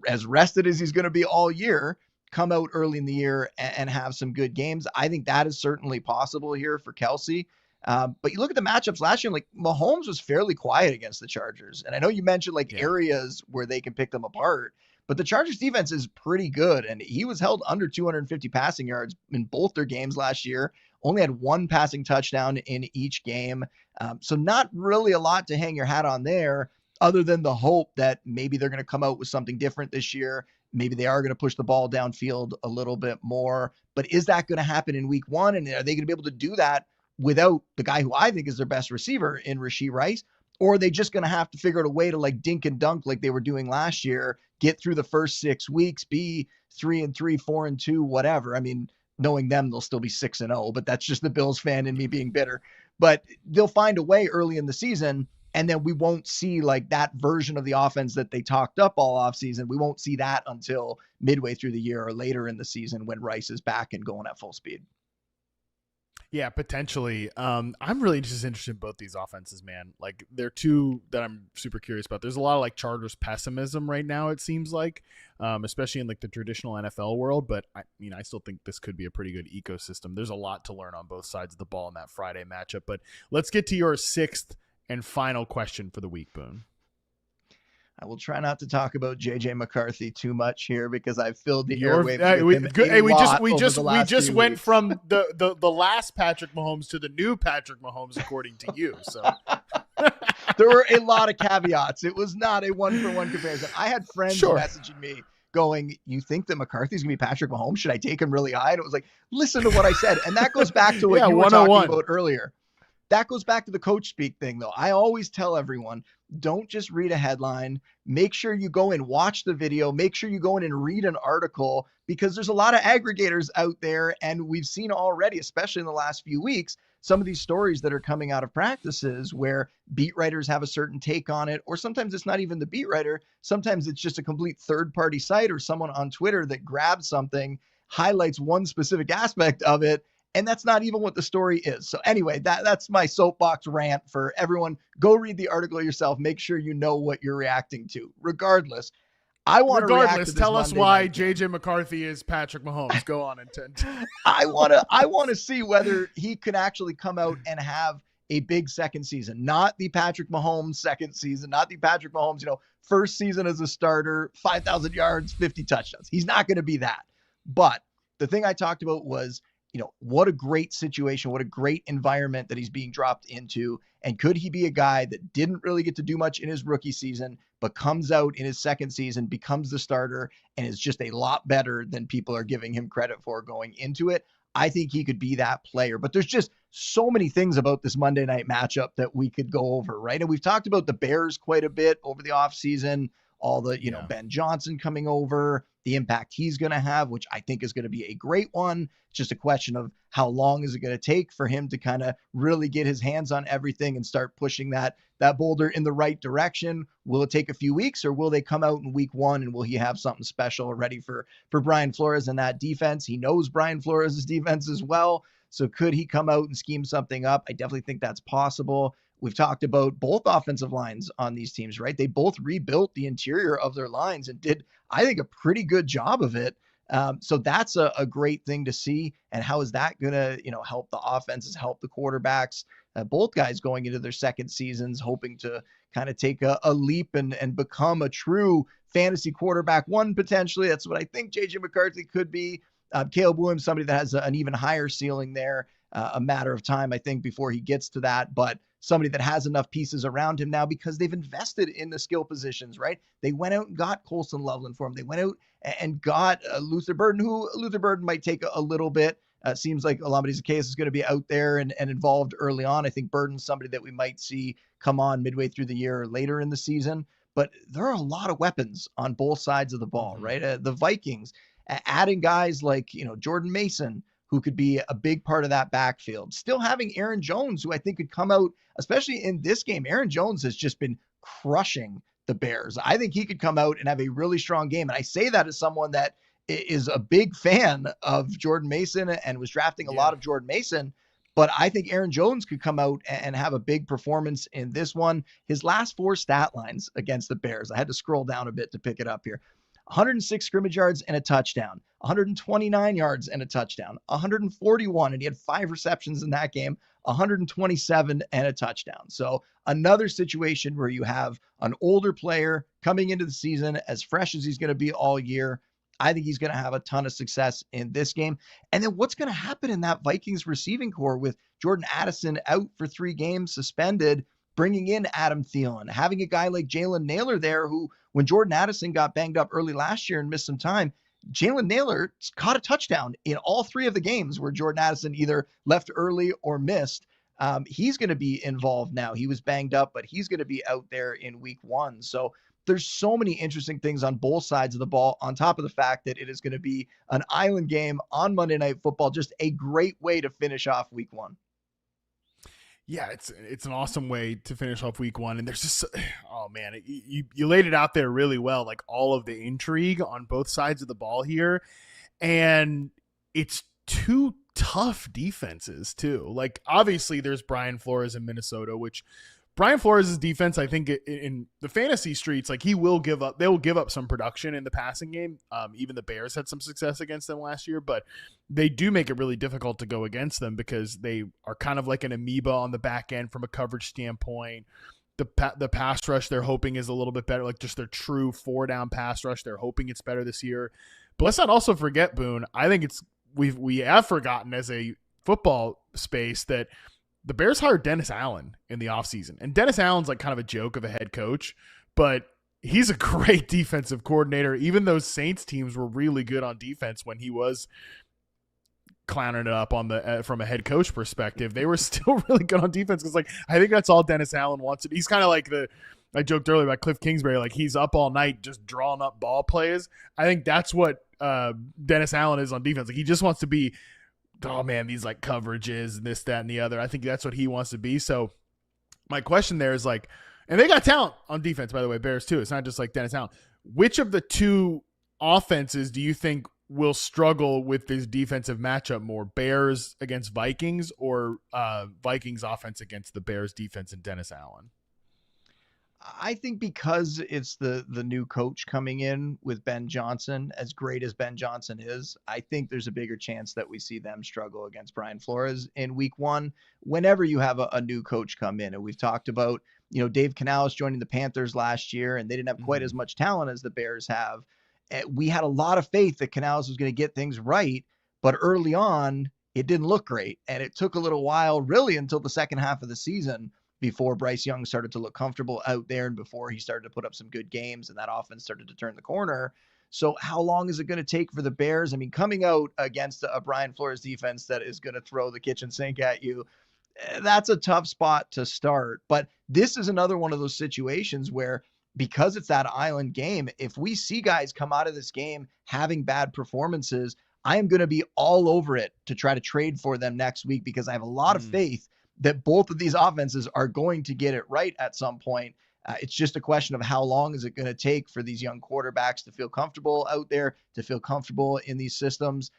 as rested as he's going to be all year, come out early in the year and have some good games? I think that is certainly possible here for Kelce. But you look at the matchups last year, like Mahomes was fairly quiet against the Chargers. And I know you mentioned areas where they can pick them apart, but the Chargers defense is pretty good. And he was held under 250 passing yards in both their games last year, only had one passing touchdown in each game. So not really a lot to hang your hat on there other than the hope that maybe they're going to come out with something different this year. Maybe they are going to push the ball downfield a little bit more, but is that going to happen in week one? And are they going to be able to do that without the guy who I think is their best receiver in Rashee Rice? Or are they just going to have to figure out a way to like dink and dunk like they were doing last year, get through the first 6 weeks, be 3-3, 4-2, whatever. I mean, knowing them, they'll still be 6-0, but that's just the Bills fan and me being bitter. But they'll find a way early in the season, and then we won't see like that version of the offense that they talked up all offseason. We won't see that until midway through the year or later in the season when Rice is back and going at full speed. Yeah, potentially. I'm really just interested in both these offenses, man. Like, they're two that I'm super curious about. There's a lot of like Chargers pessimism right now, it seems like, especially in like the traditional NFL world. But I still think this could be a pretty good ecosystem. There's a lot to learn on both sides of the ball in that Friday matchup. But let's get to your sixth and final question for the week, Boone. I will try not to talk about JJ McCarthy too much here because I've filled the airwaves with him we just went from the last Patrick Mahomes to the new Patrick Mahomes, according to you. So there were a lot of caveats. It was not a 1-for-1 comparison. I had friends messaging me going, "You think that McCarthy's gonna be Patrick Mahomes? Should I take him really high?" And it was like, listen to what I said, and that goes back to what you were talking about earlier. That goes back to the coach speak thing, though. I always tell everyone, don't just read a headline. Make sure you go and watch the video. Make sure you go in and read an article because there's a lot of aggregators out there. And we've seen already, especially in the last few weeks, some of these stories that are coming out of practices where beat writers have a certain take on it. Or sometimes it's not even the beat writer. Sometimes it's just a complete third-party site or someone on Twitter that grabs something, highlights one specific aspect of it, and that's not even what the story is. So anyway, that's my soapbox rant for everyone. Go read the article yourself. Make sure you know what you're reacting to. Regardless, I want to react to this tell us Monday why night. JJ McCarthy is Patrick Mahomes. Go on, intent. I want to see whether he can actually come out and have a big second season. Not the Patrick Mahomes second season, not the Patrick Mahomes, first season as a starter, 5,000 yards, 50 touchdowns. He's not going to be that. But the thing I talked about was, what a great situation, what a great environment that he's being dropped into. And could he be a guy that didn't really get to do much in his rookie season, but comes out in his second season, becomes the starter, and is just a lot better than people are giving him credit for going into it? I think he could be that player. But there's just so many things about this Monday night matchup that we could go over, right? And we've talked about the Bears quite a bit over the offseason. all the, Yeah. Ben Johnson coming over, the impact he's going to have, which I think is going to be a great one. It's just a question of how long is it going to take for him to kind of really get his hands on everything and start pushing that boulder in the right direction. Will it take a few weeks, or will they come out in week one and will he have something special ready for Brian Flores and that defense? He knows Brian Flores' defense as well. So could he come out and scheme something up? I definitely think that's possible. We've talked about both offensive lines on these teams, right? They both rebuilt the interior of their lines and did, I think, a pretty good job of it. So that's a great thing to see. And how is that going to, help the offenses, help the quarterbacks? Both guys going into their second seasons, hoping to kind of take a leap and become a true fantasy quarterback one, potentially. That's what I think JJ McCarthy could be. Caleb Williams, somebody that has an even higher ceiling there. A matter of time, I think, before he gets to that. But somebody that has enough pieces around him now because they've invested in the skill positions, right? They went out and got Colson Loveland for him. They went out and got Luther Burden, who Luther Burden might take a little bit. Seems like Olamide Zaccheaus is going to be out there and involved early on. I think Burden's somebody that we might see come on midway through the year or later in the season. But there are a lot of weapons on both sides of the ball, right? The Vikings adding guys like, Jordan Mason, who could be a big part of that backfield. Still having Aaron Jones, who I think could come out, especially in this game. Aaron Jones has just been crushing the Bears. I think he could come out and have a really strong game. And I say that as someone that is a big fan of Jordan Mason and was drafting a lot of Jordan Mason. But I think Aaron Jones could come out and have a big performance in this one. His last 4 stat lines against the Bears, I had to scroll down a bit to pick it up here. 106 scrimmage yards and a touchdown, 129 yards and a touchdown, 141, and he had 5 receptions in that game, 127 and a touchdown. So another situation where you have an older player coming into the season as fresh as he's going to be all year. I think he's going to have a ton of success in this game. And then what's going to happen in that Vikings receiving core with Jordan Addison out for 3 games, suspended, bringing in Adam Thielen, having a guy like Jalen Nailor there who, when Jordan Addison got banged up early last year and missed some time, Jalen Nailor caught a touchdown in all 3 of the games where Jordan Addison either left early or missed. He's going to be involved now. He was banged up, but he's going to be out there in week 1. So there's so many interesting things on both sides of the ball, on top of the fact that it is going to be an island game on Monday Night Football. Just a great way to finish off week 1. Yeah, it's an awesome way to finish off week 1. And there's just, oh man, you laid it out there really well, like all of the intrigue on both sides of the ball here. And it's 2 tough defenses too. Like obviously there's Brian Flores in Minnesota, which Brian Flores' defense, I think in the fantasy streets, like they will give up some production in the passing game. Even the Bears had some success against them last year, but they do make it really difficult to go against them because they are kind of like an amoeba on the back end from a coverage standpoint. The pass rush they're hoping is a little bit better, like just their true 4-down pass rush. They're hoping it's better this year. But let's not also forget, Boone, I think we have forgotten as a football space that the Bears hired Dennis Allen in the offseason. And Dennis Allen's like kind of a joke of a head coach, but he's a great defensive coordinator. Even those Saints teams were really good on defense when he was clowning it up on the from a head coach perspective. They were still really good on defense because, like, I think that's all Dennis Allen wants. He's kind of like I joked earlier about Cliff Kingsbury, like he's up all night just drawing up ball plays. I think that's what Dennis Allen is on defense. Like he just wants to be, oh man, these like coverages and this, that, and the other. I think that's what he wants to be. So my question there is like, and they got talent on defense, by the way, Bears too. It's not just like Dennis Allen. Which of the 2 offenses do you think will struggle with this defensive matchup more? Bears against Vikings or Vikings offense against the Bears defense and Dennis Allen? I think because it's the new coach coming in with Ben Johnson, as great as Ben Johnson is, I think there's a bigger chance that we see them struggle against Brian Flores in week 1 whenever you have a new coach come in. And we've talked about, Dave Canales joining the Panthers last year, and they didn't have quite as much talent as the Bears have. We had a lot of faith that Canales was going to get things right, but early on, it didn't look great. And it took a little while, really until the second half of the season, before Bryce Young started to look comfortable out there and before he started to put up some good games and that offense started to turn the corner. So how long is it going to take for the Bears? I mean, coming out against a Brian Flores defense that is going to throw the kitchen sink at you, that's a tough spot to start. But this is another one of those situations where because it's that island game, if we see guys come out of this game having bad performances, I am going to be all over it to try to trade for them next week, because I have a lot of faith that both of these offenses are going to get it right at some point. It's just a question of how long is it going to take for these young quarterbacks to feel comfortable out there, to feel comfortable in these systems.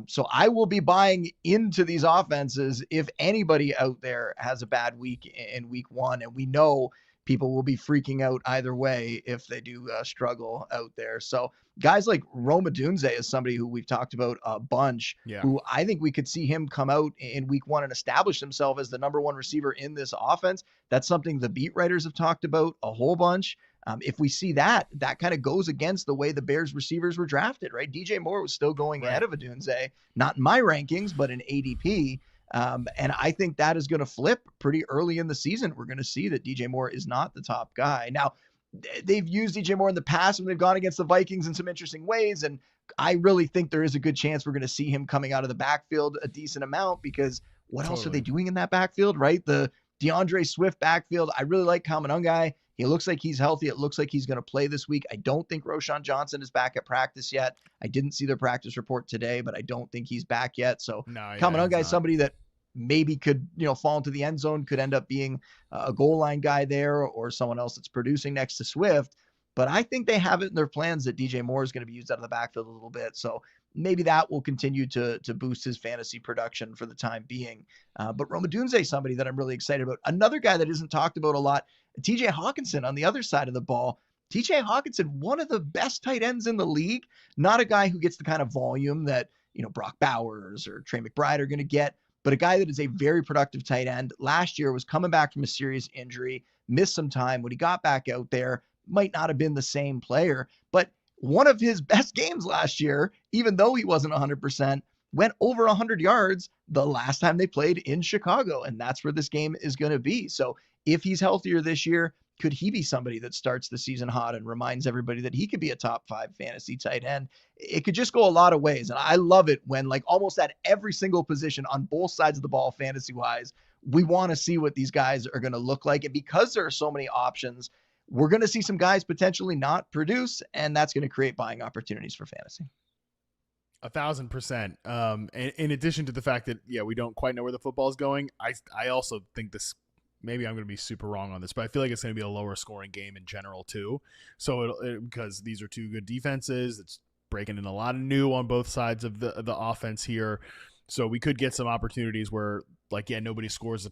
So I will be buying into these offenses if anybody out there has a bad week in week one. And we know people will be freaking out either way if they do struggle out there. So guys like Rome Odunze is somebody who we've talked about a bunch, who I think we could see him come out in week one and establish himself as the number one receiver in this offense. That's something the beat writers have talked about a whole bunch. If we see that kind of goes against the way the Bears receivers were drafted, right? DJ Moore was still going ahead of Odunze, not in my rankings, but in ADP. And I think that is going to flip pretty early in the season. We're going to see that DJ Moore is not the top guy. Now, they've used DJ Moore in the past when they've gone against the Vikings in some interesting ways. And I really think there is a good chance we're going to see him coming out of the backfield a decent amount, because what else are they doing in that backfield, right? The DeAndre Swift backfield. I really like Harmon. He looks like he's healthy. It looks like he's going to play this week. I don't think Roschon Johnson is back at practice yet. I didn't see their practice report today, but I don't think he's back yet. So Harmon is somebody that maybe could, fall into the end zone, could end up being a goal line guy there, or someone else that's producing next to Swift. But I think they have it in their plans that DJ Moore is going to be used out of the backfield a little bit. So maybe that will continue to boost his fantasy production for the time being. But Rome Odunze is somebody that I'm really excited about. Another guy that isn't talked about a lot, TJ Hawkinson on the other side of the ball. TJ Hawkinson, one of the best tight ends in the league, not a guy who gets the kind of volume that, Brock Bowers or Trey McBride are going to get, but a guy that is a very productive tight end. Last year was coming back from a serious injury, missed some time. When he got back out there, might not have been the same player, but one of his best games last year, even though he wasn't 100%, went over 100 yards the last time they played in Chicago. And that's where this game is going to be. So if he's healthier this year, could he be somebody that starts the season hot and reminds everybody that he could be a top 5 fantasy tight end? It could just go a lot of ways. And I love it when, like, almost at every single position on both sides of the ball, fantasy wise, we want to see what these guys are going to look like. And because there are so many options, we're going to see some guys potentially not produce, and that's going to create buying opportunities for fantasy. 1,000%. In addition to the fact that, we don't quite know where the football is going, I also think this, maybe I'm going to be super wrong on this, but I feel like it's going to be a lower scoring game in general too. So because these are two good defenses, it's breaking in a lot of new on both sides of the offense here. So we could get some opportunities where, nobody scores.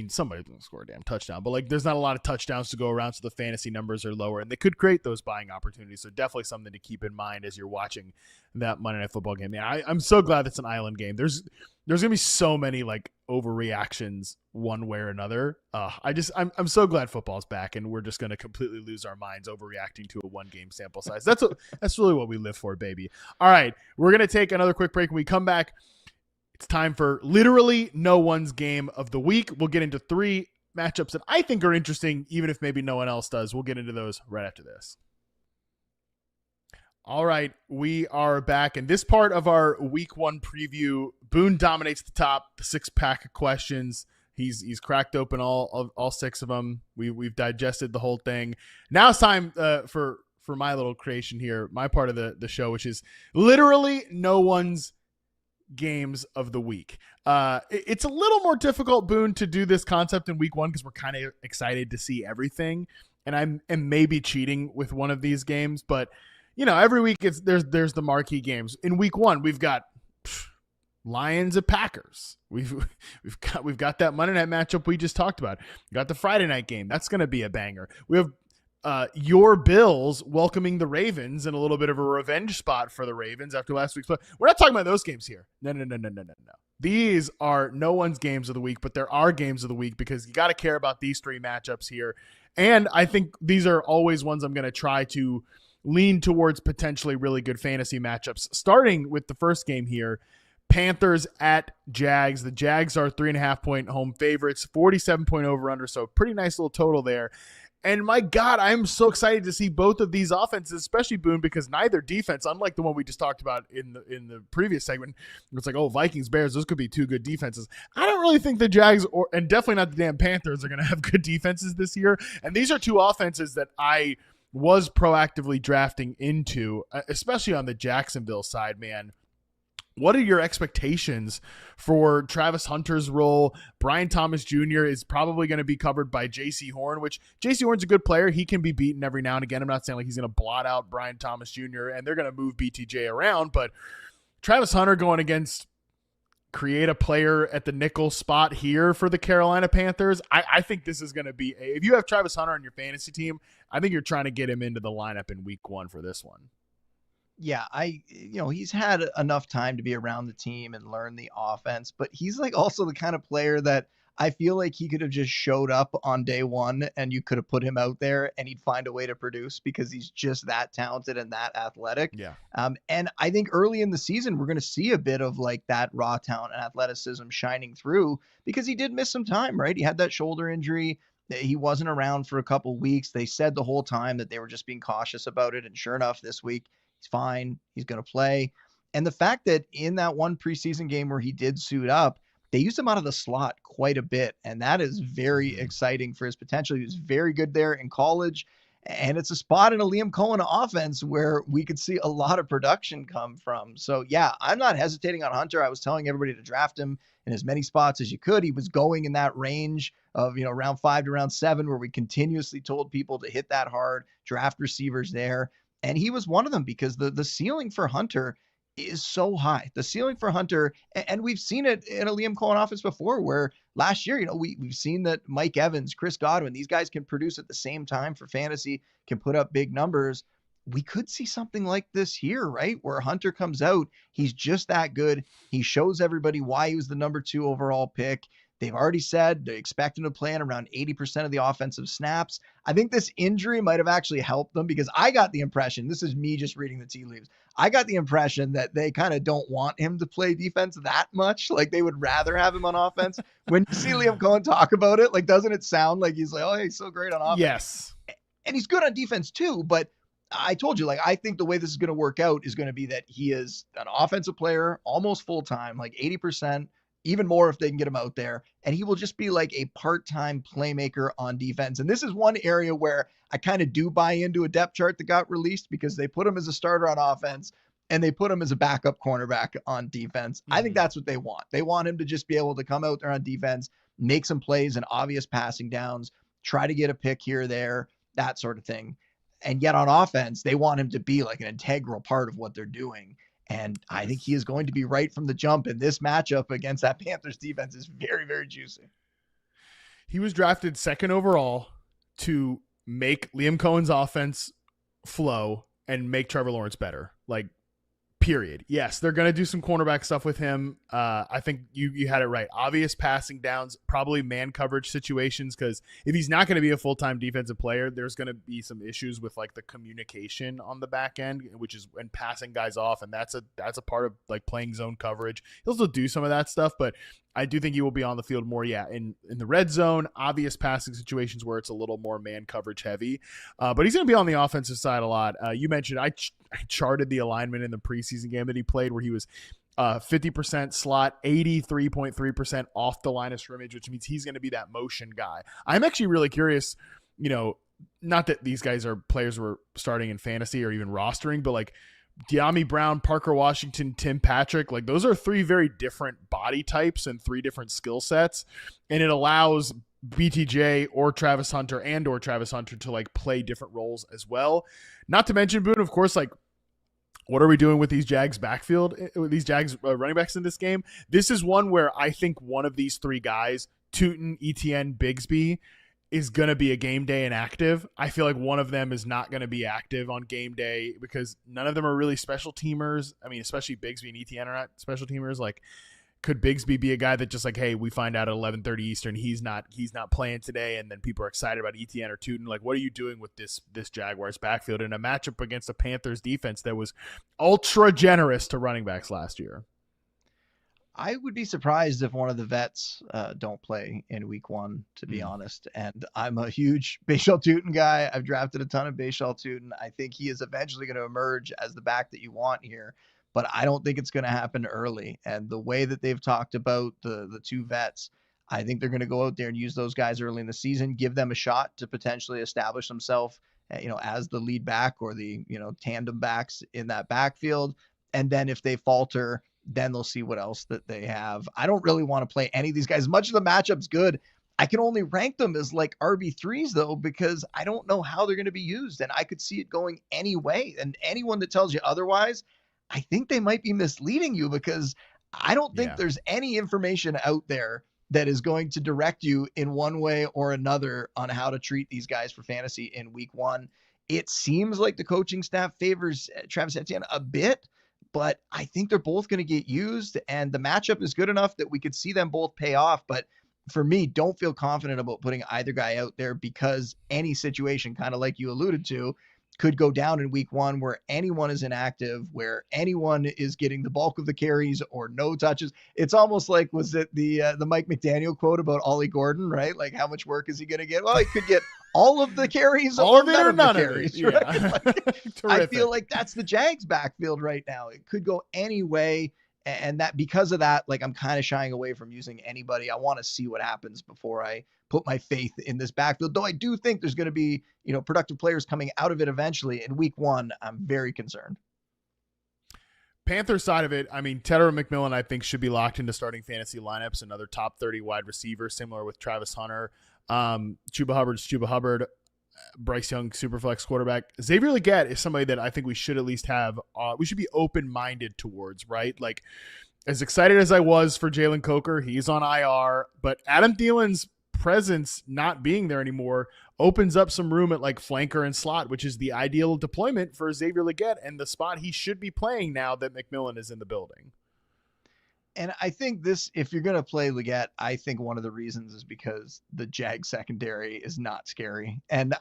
Somebody will score a damn touchdown, but there's not a lot of touchdowns to go around, so the fantasy numbers are lower, and they could create those buying opportunities. So definitely something to keep in mind as you're watching that Monday Night Football game. I'm so glad it's an island game. There's gonna be so many overreactions one way or another. I'm so glad football's back, and we're just gonna completely lose our minds overreacting to a 1 game sample size. That's really what we live for, baby. All right, we're gonna take another quick break. When we come back, it's time for literally no one's game of the week. We'll get into 3 matchups that I think are interesting, even if maybe no one else does. We'll get into those right after this. All right, we are back. In this part of our week 1 preview, Boone dominates the top, the 6-pack of questions. He's cracked open all 6 of them. We've digested the whole thing. Now it's time for my little creation here, my part of the show, which is literally no one's games of the week. It's a little more difficult, Boone, to do this concept in week 1 because we're kind of excited to see everything, and I'm maybe cheating with one of these games, but every week there's the marquee games. In week 1, we've got Lions at Packers. We've got that Monday night matchup we just talked about. We got the Friday night game. That's going to be a banger. We have your Bills welcoming the Ravens in a little bit of a revenge spot for the Ravens after last week's play. We're not talking about those games here. No. These are no one's games of the week, but there are games of the week because you got to care about these 3 matchups here. And I think these are always ones I'm going to try to lean towards potentially really good fantasy matchups. Starting with the first game here, Panthers at Jags. The Jags are 3.5-point home favorites, 47-point over-under, so pretty nice little total there. And my God, I'm so excited to see both of these offenses, especially Boone, because neither defense, unlike the one we just talked about in the previous segment, it's Vikings, Bears, those could be 2 good defenses. I don't really think the Jags, and definitely not the damn Panthers, are going to have good defenses this year. And these are 2 offenses that I was proactively drafting into, especially on the Jacksonville side, man. What are your expectations for Travis Hunter's role? Brian Thomas Jr. is probably going to be covered by J.C. Horn, which J.C. Horn's a good player. He can be beaten every now and again. I'm not saying like he's going to blot out Brian Thomas Jr. and they're going to move BTJ around, but Travis Hunter going against create a player at the nickel spot here for the Carolina Panthers. I think this is going to be, if you have Travis Hunter on your fantasy team, I think you're trying to get him into the lineup in week 1 for this one. Yeah, he's had enough time to be around the team and learn the offense, but he's like also the kind of player that I feel like he could have just showed up on day one and you could have put him out there and he'd find a way to produce because he's just that talented and that athletic. Yeah. And I think early in the season, we're going to see a bit of like that raw talent and athleticism shining through because he did miss some time, right? He had that shoulder injury. He wasn't around for a couple weeks. They said the whole time that they were just being cautious about it. And sure enough, this week, he's fine. He's going to play. And the fact that in that one preseason game where he did suit up, they used him out of the slot quite a bit. And that is very exciting for his potential. He was very good there in college. And it's a spot in a Liam Cohen offense where we could see a lot of production come from. So, yeah, I'm not hesitating on Hunter. I was telling everybody to draft him in as many spots as you could. He was going in that range of, round 5 to round 7 where we continuously told people to hit that hard, draft receivers there. And he was one of them because the ceiling for Hunter is so high. The ceiling for Hunter, and we've seen it in a Liam Cohen offense before where last year, we've seen that Mike Evans, Chris Godwin, these guys can produce at the same time for fantasy, can put up big numbers. We could see something like this here, right? Where Hunter comes out, he's just that good. He shows everybody why he was the number 2 overall pick. They've already said they expect him to play in around 80% of the offensive snaps. I think this injury might have actually helped them because I got the impression, this is me just reading the tea leaves, I got the impression that they kind of don't want him to play defense that much. Like they would rather have him on offense. When you see Liam Cohen talk about it, like doesn't it sound like he's like, oh, he's so great on offense? Yes. And he's good on defense too, but I told you, like, I think the way this is going to work out is going to be that he is an offensive player, almost full-time, like 80%, even more if they can get him out there. And he will just be like a part-time playmaker on defense. And this is one area where I kind of do buy into a depth chart that got released because they put him as a starter on offense and they put him as a backup cornerback on defense. I think that's what they want. They want him to just be able to come out there on defense, make some plays and obvious passing downs, try to get a pick here or there, that sort of thing. And yet on offense, they want him to be like an integral part of what they're doing. And I think he is going to be right from the jump. And this matchup against that Panthers defense is very, very juicy. He was drafted 2nd overall to make Liam Cohen's offense flow and make Trevor Lawrence better. Like, period. Yes, they're going to do some cornerback stuff with him. I think you had it right. Obvious passing downs, probably man coverage situations, because if he's not going to be a full-time defensive player, there's going to be some issues with like the communication on the back end, which is when passing guys off, and that's a part of like playing zone coverage. He'll still do some of that stuff, but I do think he will be on the field more, in the red zone, obvious passing situations where it's a little more man coverage heavy. But he's going to be on the offensive side a lot. You mentioned I charted the alignment in the preseason game that he played where he was 50% slot, 83.3% off the line of scrimmage, which means he's going to be that motion guy. I'm actually really curious, not that these guys are players we're starting in fantasy or even rostering, but like De'Ami Brown, Parker Washington, Tim Patrick, like those are 3 very different body types and 3 different skill sets. And it allows BTJ or Travis Hunter to like play different roles as well. Not to mention, Boone, of course, like what are we doing with these Jags backfield, with these Jags running backs in this game? This is one where I think one of these 3 guys, Tootin, Etienne, Bigsby, is going to be a game day inactive. I feel like one of them is not going to be active on game day because none of them are really special teamers. I mean, especially Bigsby and Etienne are not special teamers. Like, could Bigsby be a guy that just like, hey, we find out at 11:30 Eastern he's not playing today, and then people are excited about Etienne or Tootin? Like, what are you doing with this Jaguars backfield in a matchup against a Panthers defense that was ultra generous to running backs last year? I would be surprised if one of the vets don't play in week 1, to be honest. And I'm a huge Bashal Tootin guy. I've drafted a ton of Bashal Tootin. I think he is eventually going to emerge as the back that you want here, but I don't think it's going to happen early. And the way that they've talked about the 2 vets, I think they're going to go out there and use those guys early in the season, give them a shot to potentially establish themselves as the lead back or the, tandem backs in that backfield. And then if they falter, then they'll see what else that they have. I don't really want to play any of these guys. As much as the matchup's good, I can only rank them as like RB3s though, because I don't know how they're going to be used. And I could see it going any way. And anyone that tells you otherwise, I think they might be misleading you, because I don't think there's any information out there that is going to direct you in one way or another on how to treat these guys for fantasy in week one. It seems like the coaching staff favors Travis Etienne a bit, but I think they're both going to get used, and the matchup is good enough that we could see them both pay off. But for me, don't feel confident about putting either guy out there, because any situation, kind of like you alluded to, could go down in week one where anyone is inactive, where anyone is getting the bulk of the carries or no touches. It's almost like, was it the Mike McDaniel quote about Ollie Gordon, right? Like, how much work is he going to get? Well, he could get all of the carries, all of it none or of none the of carries, it. right? Yeah. Like, I feel like that's the Jags backfield right now. It could go any way. And that, because of that, like, I'm kind of shying away from using anybody. I want to see what happens before I put my faith in this backfield. Though I do think there's going to be, productive players coming out of it eventually. In week one, I'm very concerned. Panthers side of it, I mean, Tedder McMillan, I think, should be locked into starting fantasy lineups. Another top 30 wide receiver, similar with Travis Hunter. Chuba Hubbard. Bryce Young, Superflex quarterback. Xavier Legette is somebody that I think we should at least have, we should be open-minded towards, right? Like, as excited as I was for Jalen Coker, he's on IR, but Adam Thielen's presence not being there anymore opens up some room at like flanker and slot, which is the ideal deployment for Xavier Legette and the spot he should be playing now that McMillan is in the building. And I think this, if you're going to play Legette, I think one of the reasons is because the Jags secondary is not scary. And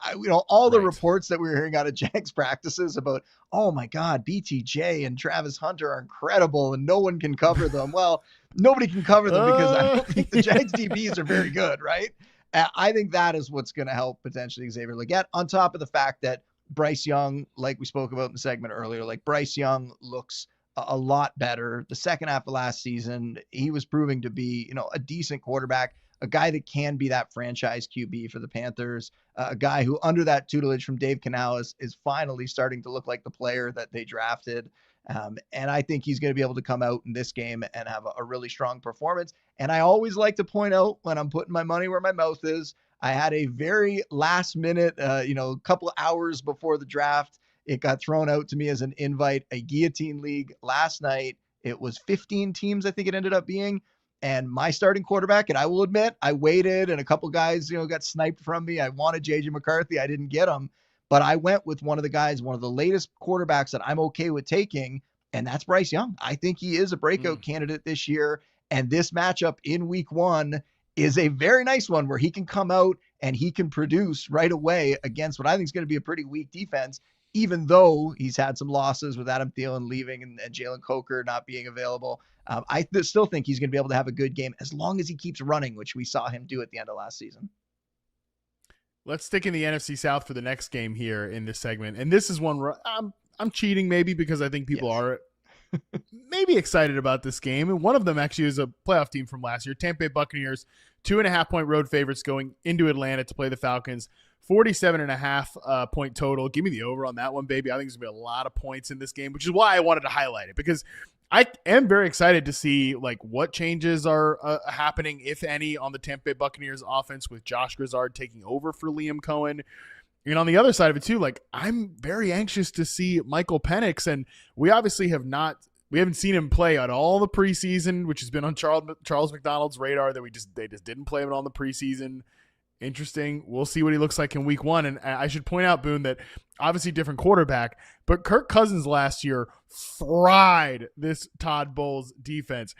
all the reports that we were hearing out of Jags practices about, oh my God, BTJ and Travis Hunter are incredible and no one can cover them. Well, nobody can cover them because I don't think the Jags DBs are very good, right? I think that is what's going to help potentially Xavier Legette, on top of the fact that Bryce Young, like we spoke about in the segment earlier, like Bryce Young looks a lot better. The second half of last season, he was proving to be, a decent quarterback, a guy that can be that franchise QB for the Panthers, a guy who, under that tutelage from Dave Canales, is finally starting to look like the player that they drafted. And I think he's going to be able to come out in this game and have a really strong performance. And I always like to point out, when I'm putting my money where my mouth is, I had a very last minute, couple of hours before the draft, it got thrown out to me as an invite, a guillotine league last night. It was 15 teams, I think it ended up being. And my starting quarterback, and I will admit, I waited and a couple guys, got sniped from me. I wanted JJ McCarthy. I didn't get him, but I went with one of the guys, one of the latest quarterbacks that I'm okay with taking, and that's Bryce Young. I think he is a breakout candidate this year. And this matchup in week one is a very nice one where he can come out and he can produce right away against what I think is going to be a pretty weak defense, even though he's had some losses with Adam Thielen leaving and Jalen Coker not being available. I still think he's going to be able to have a good game as long as he keeps running, which we saw him do at the end of last season. Let's stick in the NFC South for the next game here in this segment. And this is one where I'm cheating maybe, because I think people are maybe excited about this game. And one of them actually is a playoff team from last year, Tampa Bay Buccaneers, 2.5-point road favorites going into Atlanta to play the Falcons. 47.5 point total. Give me the over on that one, baby. I think there's going to be a lot of points in this game, which is why I wanted to highlight it, because I am very excited to see like what changes are happening, if any, on the Tampa Bay Buccaneers offense with Josh Grizzard taking over for Liam Cohen. And on the other side of it too, like, I'm very anxious to see Michael Penix, and we obviously haven't seen him play at all the preseason, which has been on Charles McDonald's radar, that they just didn't play him on the preseason. Interesting. We'll see what he looks like in week one. And I should point out, Boone, that obviously different quarterback, but Kirk Cousins last year fried this Todd Bowles defense.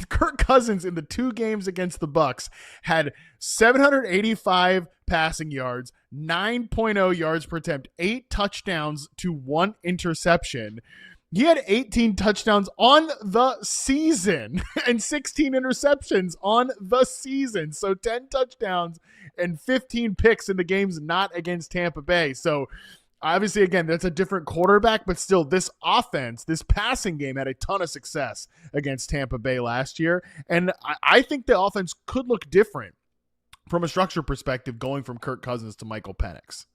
Kirk Cousins in the 2 games against the Bucs had 785 passing yards, 9.0 yards per attempt, 8 touchdowns to 1 interception. He had 18 touchdowns on the season and 16 interceptions on the season. So 10 touchdowns and 15 picks in the games not against Tampa Bay. So obviously, again, that's a different quarterback, but still, this offense, this passing game had a ton of success against Tampa Bay last year. And I think the offense could look different from a structure perspective going from Kirk Cousins to Michael Penix.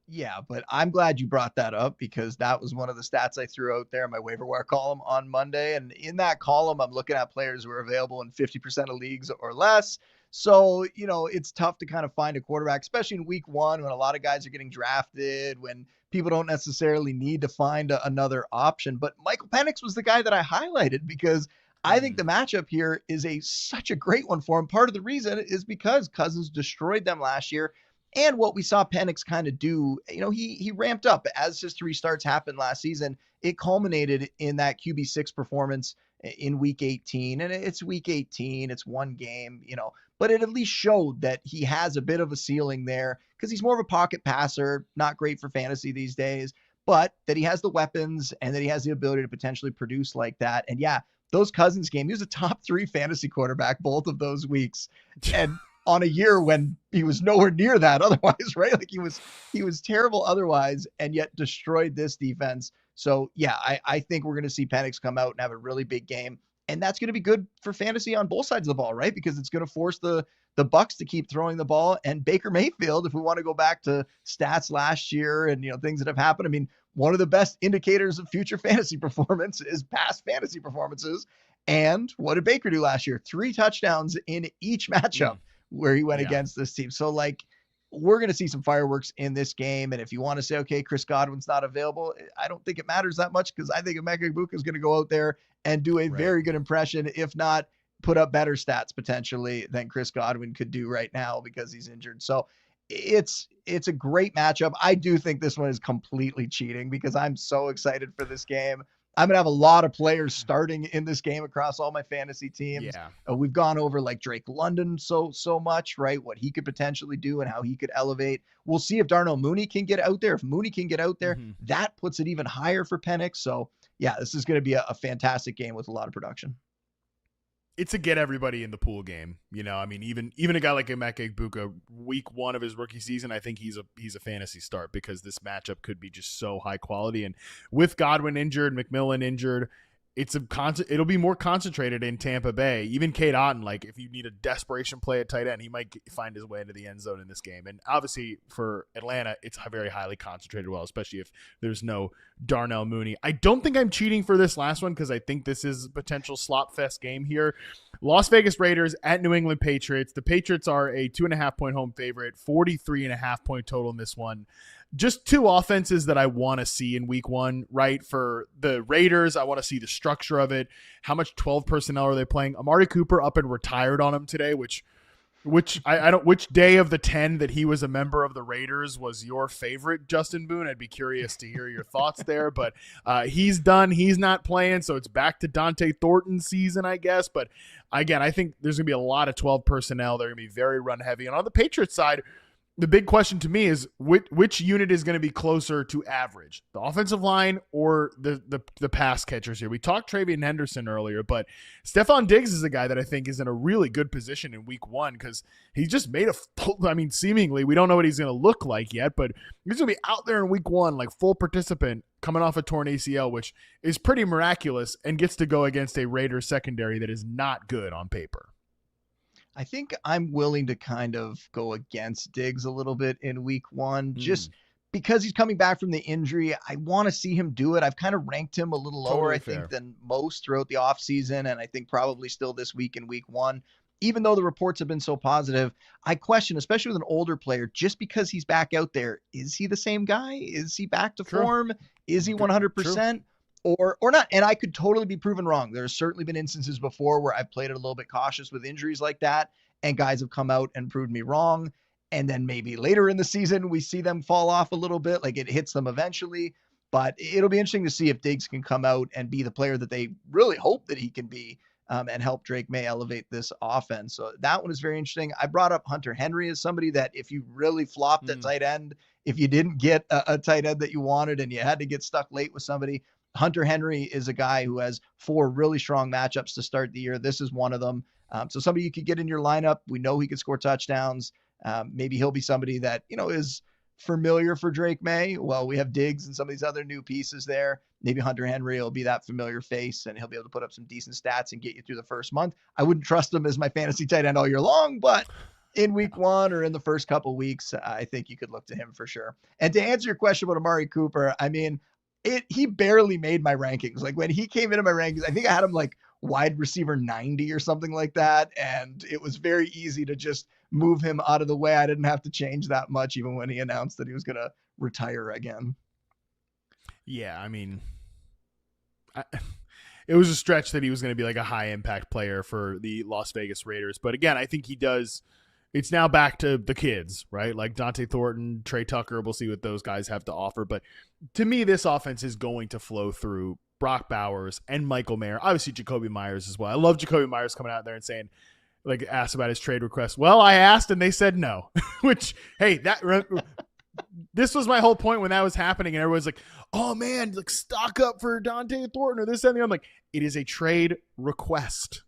Yeah, but I'm glad you brought that up because that was one of the stats I threw out there in my waiver wire column on Monday. And in that column, I'm looking at players who are available in 50% of leagues or less. So, it's tough to kind of find a quarterback, especially in week one when a lot of guys are getting drafted, when people don't necessarily need to find another option. But Michael Penix was the guy that I highlighted because I think the matchup here is such a great one for him. Part of the reason is because Cousins destroyed them last year. And what we saw Penix kind of do, he ramped up as his 3 starts happened last season. It culminated in that QB6 performance in week 18. And it's week 18, it's one game, but it at least showed that he has a bit of a ceiling there because he's more of a pocket passer, not great for fantasy these days, but that he has the weapons and that he has the ability to potentially produce like that. And yeah, those Cousins game, he was a top 3 fantasy quarterback both of those weeks. And on a year when he was nowhere near that otherwise, right? Like he was terrible otherwise and yet destroyed this defense. So yeah, I think we're going to see Penix come out and have a really big game. And that's going to be good for fantasy on both sides of the ball, right? Because it's going to force the Bucs to keep throwing the ball. And Baker Mayfield, if we want to go back to stats last year and things that have happened, I mean, one of the best indicators of future fantasy performance is past fantasy performances. And what did Baker do last year? 3 touchdowns in each matchup where he went against this team. So we're going to see some fireworks in this game. And if you want to say, okay, Chris Godwin's not available, I don't think it matters that much because I think Emeka Egbuka is going to go out there and do a very good impression, if not put up better stats potentially than Chris Godwin could do right now because he's injured. So it's a great matchup. I do think this one is completely cheating because I'm so excited for this game. I'm going to have a lot of players starting in this game across all my fantasy teams. Yeah. We've gone over Drake London so much, right? What he could potentially do and how he could elevate. We'll see if Darnell Mooney can get out there. If Mooney can get out there, that puts it even higher for Penix. So yeah, this is going to be a fantastic game with a lot of production. It's a get everybody in the pool game. I mean, even a guy like Emeka Egbuka, week 1 of his rookie season, I think he's a fantasy start because this matchup could be just so high quality. And with Godwin injured, McMillan injured, it'll be more concentrated in Tampa Bay. Even Cade Otton, if you need a desperation play at tight end, he might find his way into the end zone in this game. And obviously for Atlanta, it's very highly concentrated well, especially if there's no Darnell Mooney. I don't think I'm cheating for this last one because I think this is a potential slop fest game here. Las Vegas Raiders at New England Patriots. The Patriots are a 2.5 point home favorite, 43.5 point total in this one. Just 2 offenses that I want to see in week 1, right? For the Raiders, I want to see the structure of it. How much 12 personnel are they playing? Amari Cooper up and retired on him today, which day of the 10 that he was a member of the Raiders was your favorite, Justin Boone? I'd be curious to hear your thoughts there, but he's done. He's not playing, so it's back to Dante Thornton's season, I guess. But again, I think there's going to be a lot of 12 personnel. They're going to be very run heavy. And on the Patriots side, the big question to me is which unit is going to be closer to average, the offensive line or the pass catchers here. We talked Travion Henderson earlier, but Stephon Diggs is a guy that I think is in a really good position in week 1 because he just made seemingly, we don't know what he's going to look like yet, but he's going to be out there in week 1, full participant coming off a torn ACL, which is pretty miraculous and gets to go against a Raiders secondary that is not good on paper. I think I'm willing to kind of go against Diggs a little bit in week 1, just because he's coming back from the injury. I want to see him do it. I've kind of ranked him a little lower, I think, than most throughout the offseason, and I think probably still this week in week 1. Even though the reports have been so positive, I question, especially with an older player, just because he's back out there, is he the same guy? Is he back to form? Is he 100%? Or not. And I could totally be proven wrong. There's certainly been instances before where I've played it a little bit cautious with injuries like that, and guys have come out and proved me wrong. And then maybe later in the season, we see them fall off a little bit, it hits them eventually. But it'll be interesting to see if Diggs can come out and be the player that they really hope that he can be, and help Drake May elevate this offense. So that one is very interesting. I brought up Hunter Henry as somebody that if you really flopped at tight end, if you didn't get a tight end that you wanted and you had to get stuck late with somebody, Hunter Henry is a guy who has 4 really strong matchups to start the year. This is one of them. So somebody you could get in your lineup. We know he could score touchdowns. Maybe he'll be somebody that, is familiar for Drake May. Well, we have Diggs and some of these other new pieces there. Maybe Hunter Henry will be that familiar face and he'll be able to put up some decent stats and get you through the first month. I wouldn't trust him as my fantasy tight end all year long, but in week 1 or in the first couple weeks, I think you could look to him for sure. And to answer your question about Amari Cooper, I mean, he barely made my rankings. Like when he came into my rankings, I think I had him like wide receiver 90 or something like that. And it was very easy to just move him out of the way. I didn't have to change that much, even when he announced that he was going to retire again. Yeah, I mean, it was a stretch that he was going to be like a high impact player for the Las Vegas Raiders. But again, I think he does. It's now back to the kids, right? Like Dante Thornton, Trey Tucker. We'll see what those guys have to offer. But to me, this offense is going to flow through Brock Bowers and Michael Mayer. Obviously, Jacoby Myers as well. I love Jacoby Myers coming out there and saying, like, asked about his trade request. Well, I asked and they said no. Which, hey, this was my whole point when that was happening. And everyone's like, oh, man, like stock up for Dante Thornton or this and the other. I'm like, it is a trade request.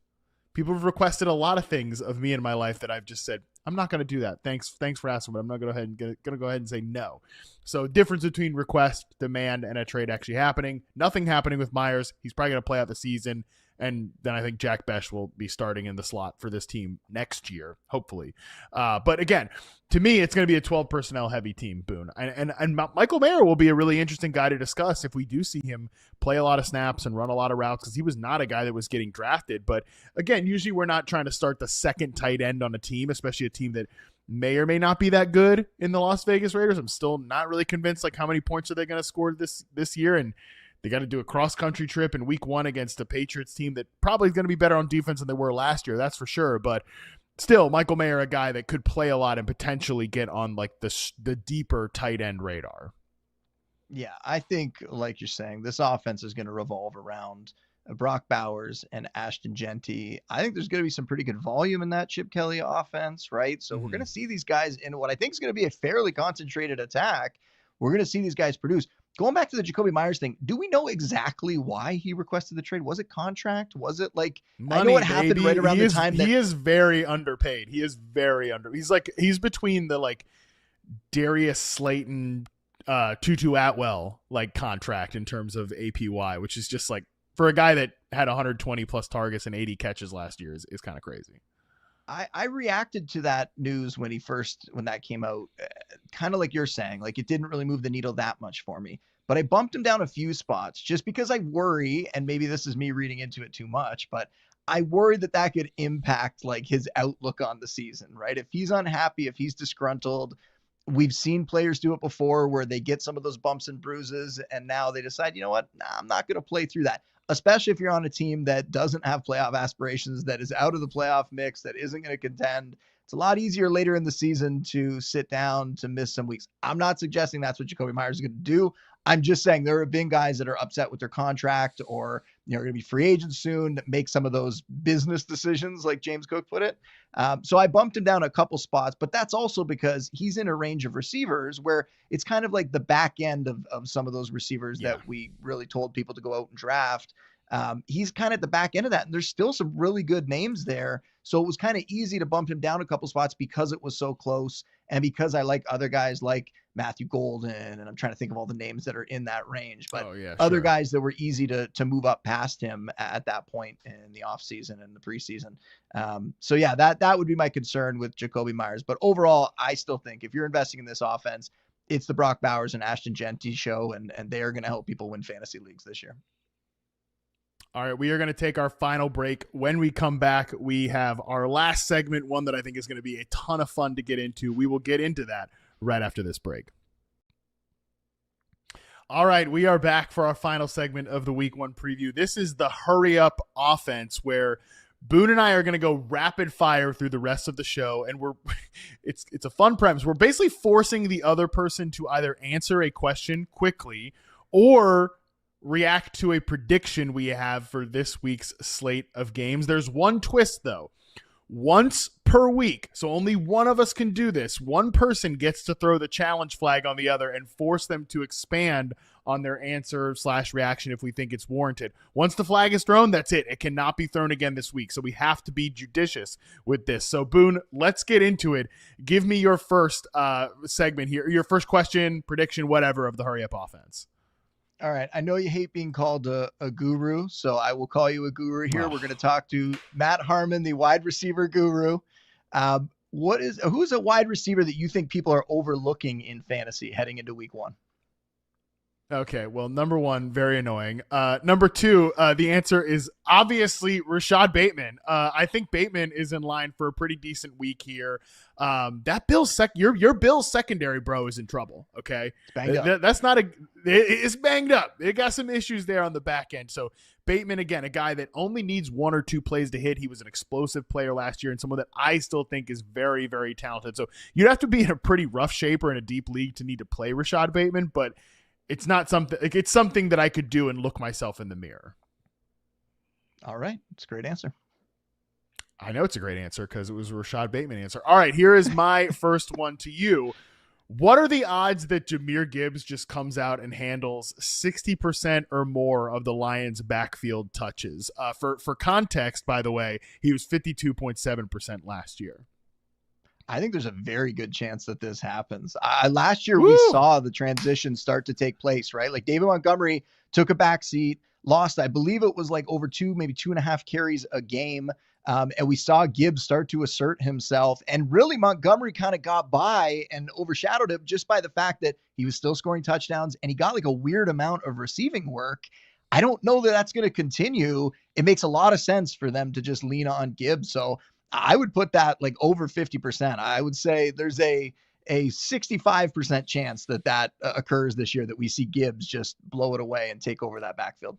People have requested a lot of things of me in my life that I've just said, I'm not going to do that. Thanks for asking, but I'm not going to go ahead and say no. So difference between request, demand, and a trade actually happening. Nothing happening with Myers. He's probably going to play out the season. And then I think Jack Besh will be starting in the slot for this team next year, hopefully. But again, to me, it's going to be a 12 personnel heavy team, Boone. And Michael Mayer will be a really interesting guy to discuss if we do see him play a lot of snaps and run a lot of routes, because he was not a guy that was getting drafted. But again, usually we're not trying to start the second tight end on a team, especially a team that may or may not be that good in the Las Vegas Raiders. I'm still not really convinced, like, how many points are they going to score this year? And they got to do a cross-country trip in week 1 against a Patriots team that probably is going to be better on defense than they were last year. That's for sure. But still, Michael Mayer, a guy that could play a lot and potentially get on like the deeper tight end radar. Yeah, I think, like you're saying, this offense is going to revolve around Brock Bowers and Ashton Genty. I think there's going to be some pretty good volume in that Chip Kelly offense, right? So we're going to see these guys in what I think is going to be a fairly concentrated attack. We're going to see these guys produce. Going back to the Jacoby Myers thing, do we know exactly why he requested the trade? Was it contract? Was it like money? I know it happened right around the time that he is very underpaid. He is very under. He's between the like Darius Slayton, Tutu Atwell like contract in terms of APY, which is just like for a guy that had 120 plus targets and 80 catches last year is kind of crazy. I reacted to that news when that came out, kind of like you're saying, like it didn't really move the needle that much for me, but I bumped him down a few spots just because I worry, and maybe this is me reading into it too much, but I worry that could impact like his outlook on the season, right? If he's unhappy, if he's disgruntled, we've seen players do it before where they get some of those bumps and bruises and now they decide, you know what, I'm not going to play through that. Especially if you're on a team that doesn't have playoff aspirations, that is out of the playoff mix, that isn't going to contend. It's a lot easier later in the season to sit down, to miss some weeks. I'm not suggesting that's what Jacoby Myers is going to do. I'm just saying there have been guys that are upset with their contract or are going to be free agents soon that make some of those business decisions, like James Cook put it. So I bumped him down a couple spots, but that's also because he's in a range of receivers where it's kind of like the back end of some of those receivers that we really told people to go out and draft. He's kind of at the back end of that, and there's still some really good names there. So it was kind of easy to bump him down a couple spots because it was so close and because I like other guys like Matthew Golden, and I'm trying to think of all the names that are in that range, but other guys that were easy to move up past him at that point in the offseason and the preseason. So yeah, that would be my concern with Jacoby Myers. But overall, I still think if you're investing in this offense, it's the Brock Bowers and Ashton Genty show, and they are going to help people win fantasy leagues this year. All right, we are going to take our final break. When we come back, we have our last segment, one that I think is going to be a ton of fun to get into. We will get into that right after this break. All right, we are back for our final segment of the Week 1 preview. This is the Hurry Up Offense, where Boone and I are going to go rapid fire through the rest of the show, and it's a fun premise. We're basically forcing the other person to either answer a question quickly or react to a prediction we have for this week's slate of games. There's one twist, though. Once per week, so only one of us can do this. One person gets to throw the challenge flag on the other and force them to expand on their answer / reaction if we think it's warranted. Once the flag is thrown, that's it. It cannot be thrown again this week, so we have to be judicious with this. So, Boone, let's get into it. Give me your first segment here, your first question, prediction, whatever, of the Hurry Up Offense. All right. I know you hate being called a guru, so I will call you a guru here. We're going to talk to Matt Harmon, the wide receiver guru. Who's a wide receiver that you think people are overlooking in fantasy heading into week 1? Okay, well, number one, very annoying. Number two, the answer is obviously Rashad Bateman. I think Bateman is in line for a pretty decent week here. That Bills your Bills secondary, bro, is in trouble. Okay, Banged up. That's not it's banged up. It got some issues there on the back end. So Bateman, again, a guy that only needs 1 or 2 plays to hit. He was an explosive player last year and someone that I still think is very, very talented. So you'd have to be in a pretty rough shape or in a deep league to need to play Rashad Bateman, but it's not something. It's something that I could do and look myself in the mirror. All right, it's a great answer. I know it's a great answer because it was a Rashad Bateman answer. All right, here is my first one to you. What are the odds that Jahmyr Gibbs just comes out and handles 60% or more of the Lions' backfield touches? For context, by the way, he was 52.7% last year. I think there's a very good chance that this happens. Last year, Woo! we saw the transition start to take place, right? Like David Montgomery took a back seat, lost, I believe it was like over 2, maybe 2.5 carries a game. And we saw Gibbs start to assert himself. And really, Montgomery kind of got by and overshadowed him just by the fact that he was still scoring touchdowns and he got like a weird amount of receiving work. I don't know that that's going to continue. It makes a lot of sense for them to just lean on Gibbs. So I would put that like over 50%. I would say there's a 65% chance that occurs this year, that we see Gibbs just blow it away and take over that backfield.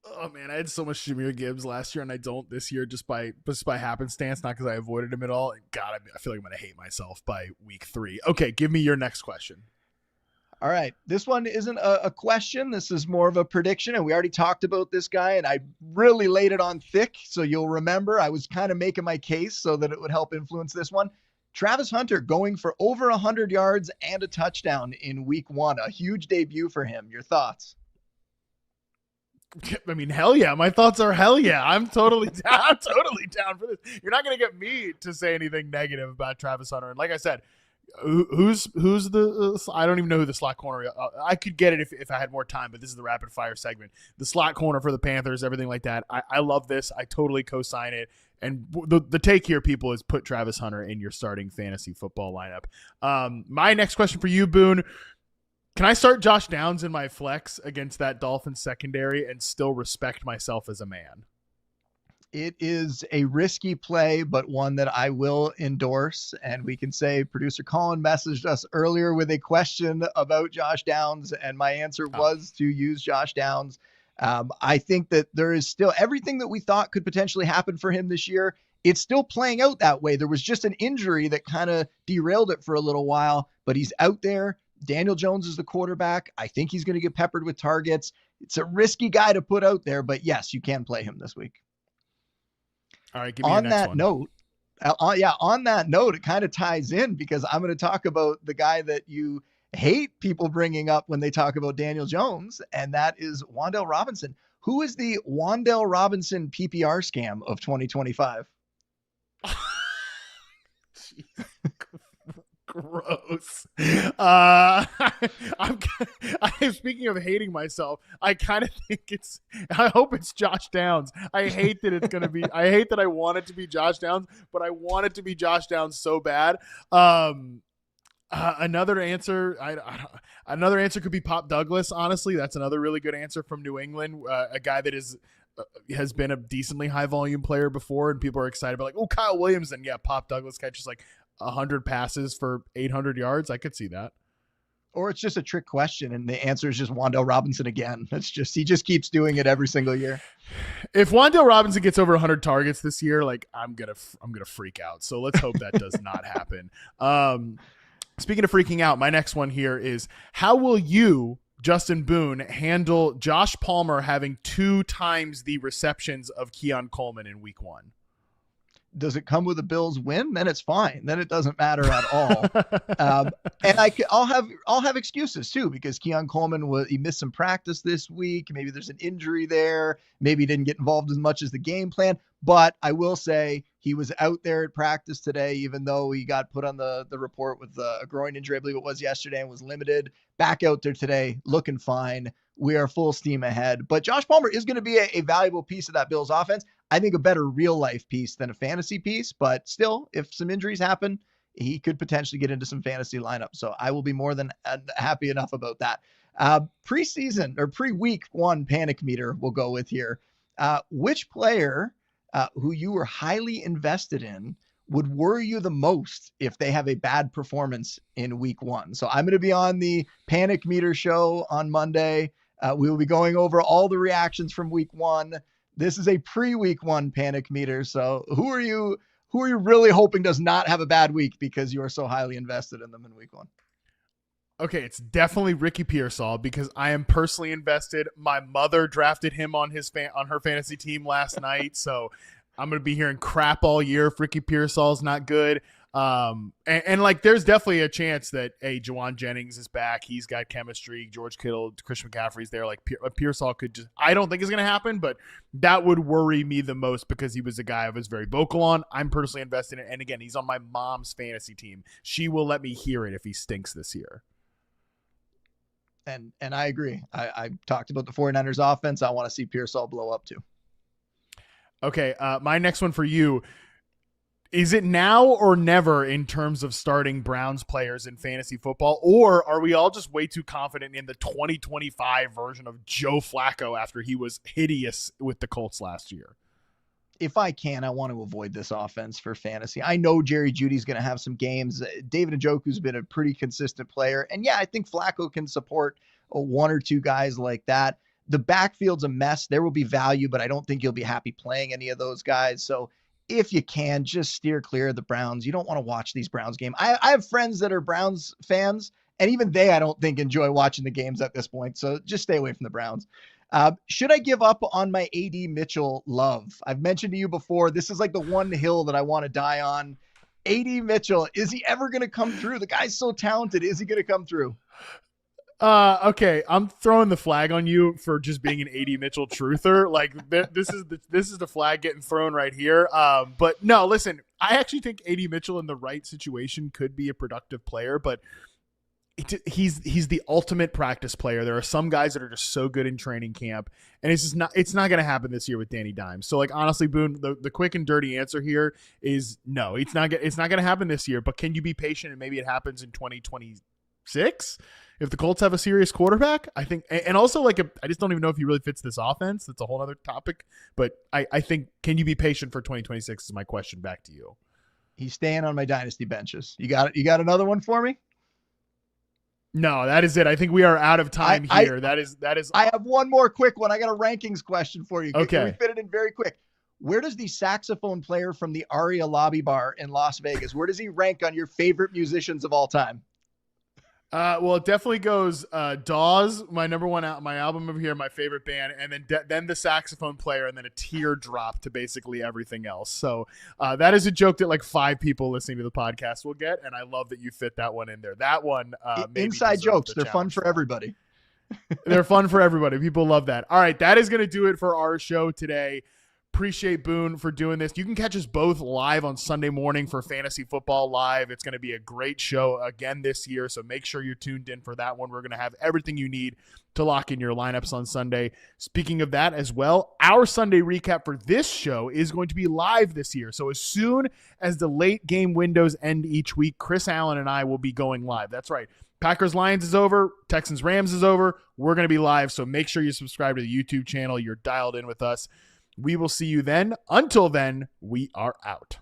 Oh man, I had so much Jahmyr Gibbs last year and I don't this year just by happenstance, not because I avoided him at all. And God, I feel like I'm going to hate myself by week 3. Okay, give me your next question. All right. This one isn't a question. This is more of a prediction. And we already talked about this guy and I really laid it on thick. So you'll remember I was kind of making my case so that it would help influence this one. Travis Hunter going for over 100 yards and a touchdown in week 1. A huge debut for him. Your thoughts? I mean, hell yeah. My thoughts are hell yeah. I'm totally down. I'm totally down for this. You're not going to get me to say anything negative about Travis Hunter. And like I said, who's the I don't even know who the slot corner. I could get it if I had more time, but this is the rapid fire segment. The slot corner for the Panthers, everything like that. I love this. I totally co-sign it. And the take here, people, is put Travis Hunter in your starting fantasy football lineup. My next question for you, Boone. Can I start Josh Downs in my flex against that Dolphins secondary and still respect myself as a man? It is a risky play, but one that I will endorse. And we can say producer Colin messaged us earlier with a question about Josh Downs, and my answer was to use Josh Downs. I think that there is still everything that we thought could potentially happen for him this year. It's still playing out that way. There was just an injury that kind of derailed it for a little while, but he's out there. Daniel Jones is the quarterback. I think he's going to get peppered with targets. It's a risky guy to put out there, but yes, you can play him this week. All right, give me your next one. On that note, it kind of ties in because I'm going to talk about the guy that you hate people bringing up when they talk about Daniel Jones, and that is Wan'Dale Robinson. Who is the Wan'Dale Robinson PPR scam of 2025? Gross. I'm speaking of hating myself. I kind of think I hope it's Josh Downs. I hate that it's going to be, I hate that I want it to be Josh Downs, but I want it to be Josh Downs so bad. Another answer could be Pop Douglas. Honestly, that's another really good answer from New England. A guy that has been a decently high volume player before, and people are excited about like, oh, Kyle Williams, and yeah, Pop Douglas catches like 100 passes for 800 yards. I could see that. Or it's just a trick question, and the answer is just Wan'Dale Robinson again. He just keeps doing it every single year. If Wan'Dale Robinson gets over 100 targets this year, like I'm gonna freak out. So let's hope that does not happen. Speaking of freaking out, my next one here is: how will you, Justin Boone, handle Josh Palmer having 2 times the receptions of Keon Coleman in week 1? Does it come with a Bills win? Then it's fine. Then it doesn't matter at all. And I'll have excuses too, because Keon Coleman he missed some practice this week. Maybe there's an injury there. Maybe he didn't get involved as much as the game plan. But I will say he was out there at practice today, even though he got put on the report with a groin injury, I believe it was yesterday, and was limited. Back out there today, looking fine. We are full steam ahead. But Josh Palmer is going to be a valuable piece of that Bills offense. I think, a better real life piece than a fantasy piece. But still, if some injuries happen, he could potentially get into some fantasy lineups. So I will be more than happy enough about that. Preseason or pre-week one panic meter we'll go with here. Which player who you were highly invested in would worry you the most if they have a bad performance in week one? So I'm going to be on the panic meter show on Monday. We will be going over all the reactions from week one. This is a pre-week one panic meter. So who are you really hoping does not have a bad week because you are so highly invested in them in week one? Okay, it's definitely Ricky Pearsall because I am personally invested. My mother drafted him on her fantasy team last night, so I'm going to be hearing crap all year if Ricky Pearsall's not good. And like, there's definitely a chance that Jawan Jennings is back. He's got chemistry. George Kittle, Christian McCaffrey's there. Like, Pearsall could just, I don't think it's going to happen, but that would worry me the most because he was a guy I was very vocal on. I'm personally invested in it. And again, he's on my mom's fantasy team. She will let me hear it if he stinks this year. And I agree. I talked about the 49ers offense. I want to see Pearsall blow up too. Okay, my next one for you. Is it now or never in terms of starting Browns players in fantasy football, or are we all just way too confident in the 2025 version of Joe Flacco after he was hideous with the Colts last year? If I can, I want to avoid this offense for fantasy. I know Jerry Jeudy's going to have some games. David Njoku's been a pretty consistent player. And yeah, I think Flacco can support one or two guys like that. The backfield's a mess. There will be value, but I don't think you'll be happy playing any of those guys. So if you can, just steer clear of the Browns. You don't want to watch these Browns games. I have friends that are Browns fans, and even they, I don't think, enjoy watching the games at this point. So just stay away from the Browns. Should I give up on my AD Mitchell love? I've mentioned to you before, this is like the one hill that I want to die on. AD Mitchell, is he ever going to come through? The guy's so talented. Is he going to come through? Okay, I'm throwing the flag on you for just being an AD Mitchell truther. Like, this is the flag getting thrown right here. But no, listen, I actually think AD Mitchell in the right situation could be a productive player, but he's the ultimate practice player. There are some guys that are just so good in training camp, and it's not going to happen this year with Danny Dimes. So, like, honestly, Boone, the quick and dirty answer here is no. It's not going to happen this year. But can you be patient and maybe it happens in 2026 if the Colts have a serious quarterback? I think, and also, like, I just don't even know if he really fits this offense. That's a whole other topic. But I think, can you be patient for 2026 is my question back to you. He's staying on my dynasty benches. You got another one for me? No, that is it. I think we are out of time here. That is. I have one more quick one. I got a rankings question for you. Okay. Can we fit it in very quick? Where does the saxophone player from the Aria Lobby Bar in Las Vegas, where does he rank on your favorite musicians of all time? Well, it definitely goes Dawes, my number one my album over here, my favorite band, and then the saxophone player, and then a teardrop to basically everything else. So that is a joke that like 5 people listening to the podcast will get, and I love that you fit that one in there. That one, inside jokes, they're fun for everybody. They're fun for everybody. People love that. All right, that is going to do it for our show today. Appreciate Boone for doing this. You can catch us both live on Sunday morning for Fantasy Football Live. It's going to be a great show again this year, so make sure you're tuned in for that one. We're going to have everything you need to lock in your lineups on Sunday. Speaking of that as well, our Sunday recap for this show is going to be live this year. So as soon as the late game windows end each week, Chris Allen and I will be going live. That's right. Packers-Lions is over. Texans-Rams is over. We're going to be live, so make sure you subscribe to the YouTube channel. You're dialed in with us. We will see you then. Until then, we are out.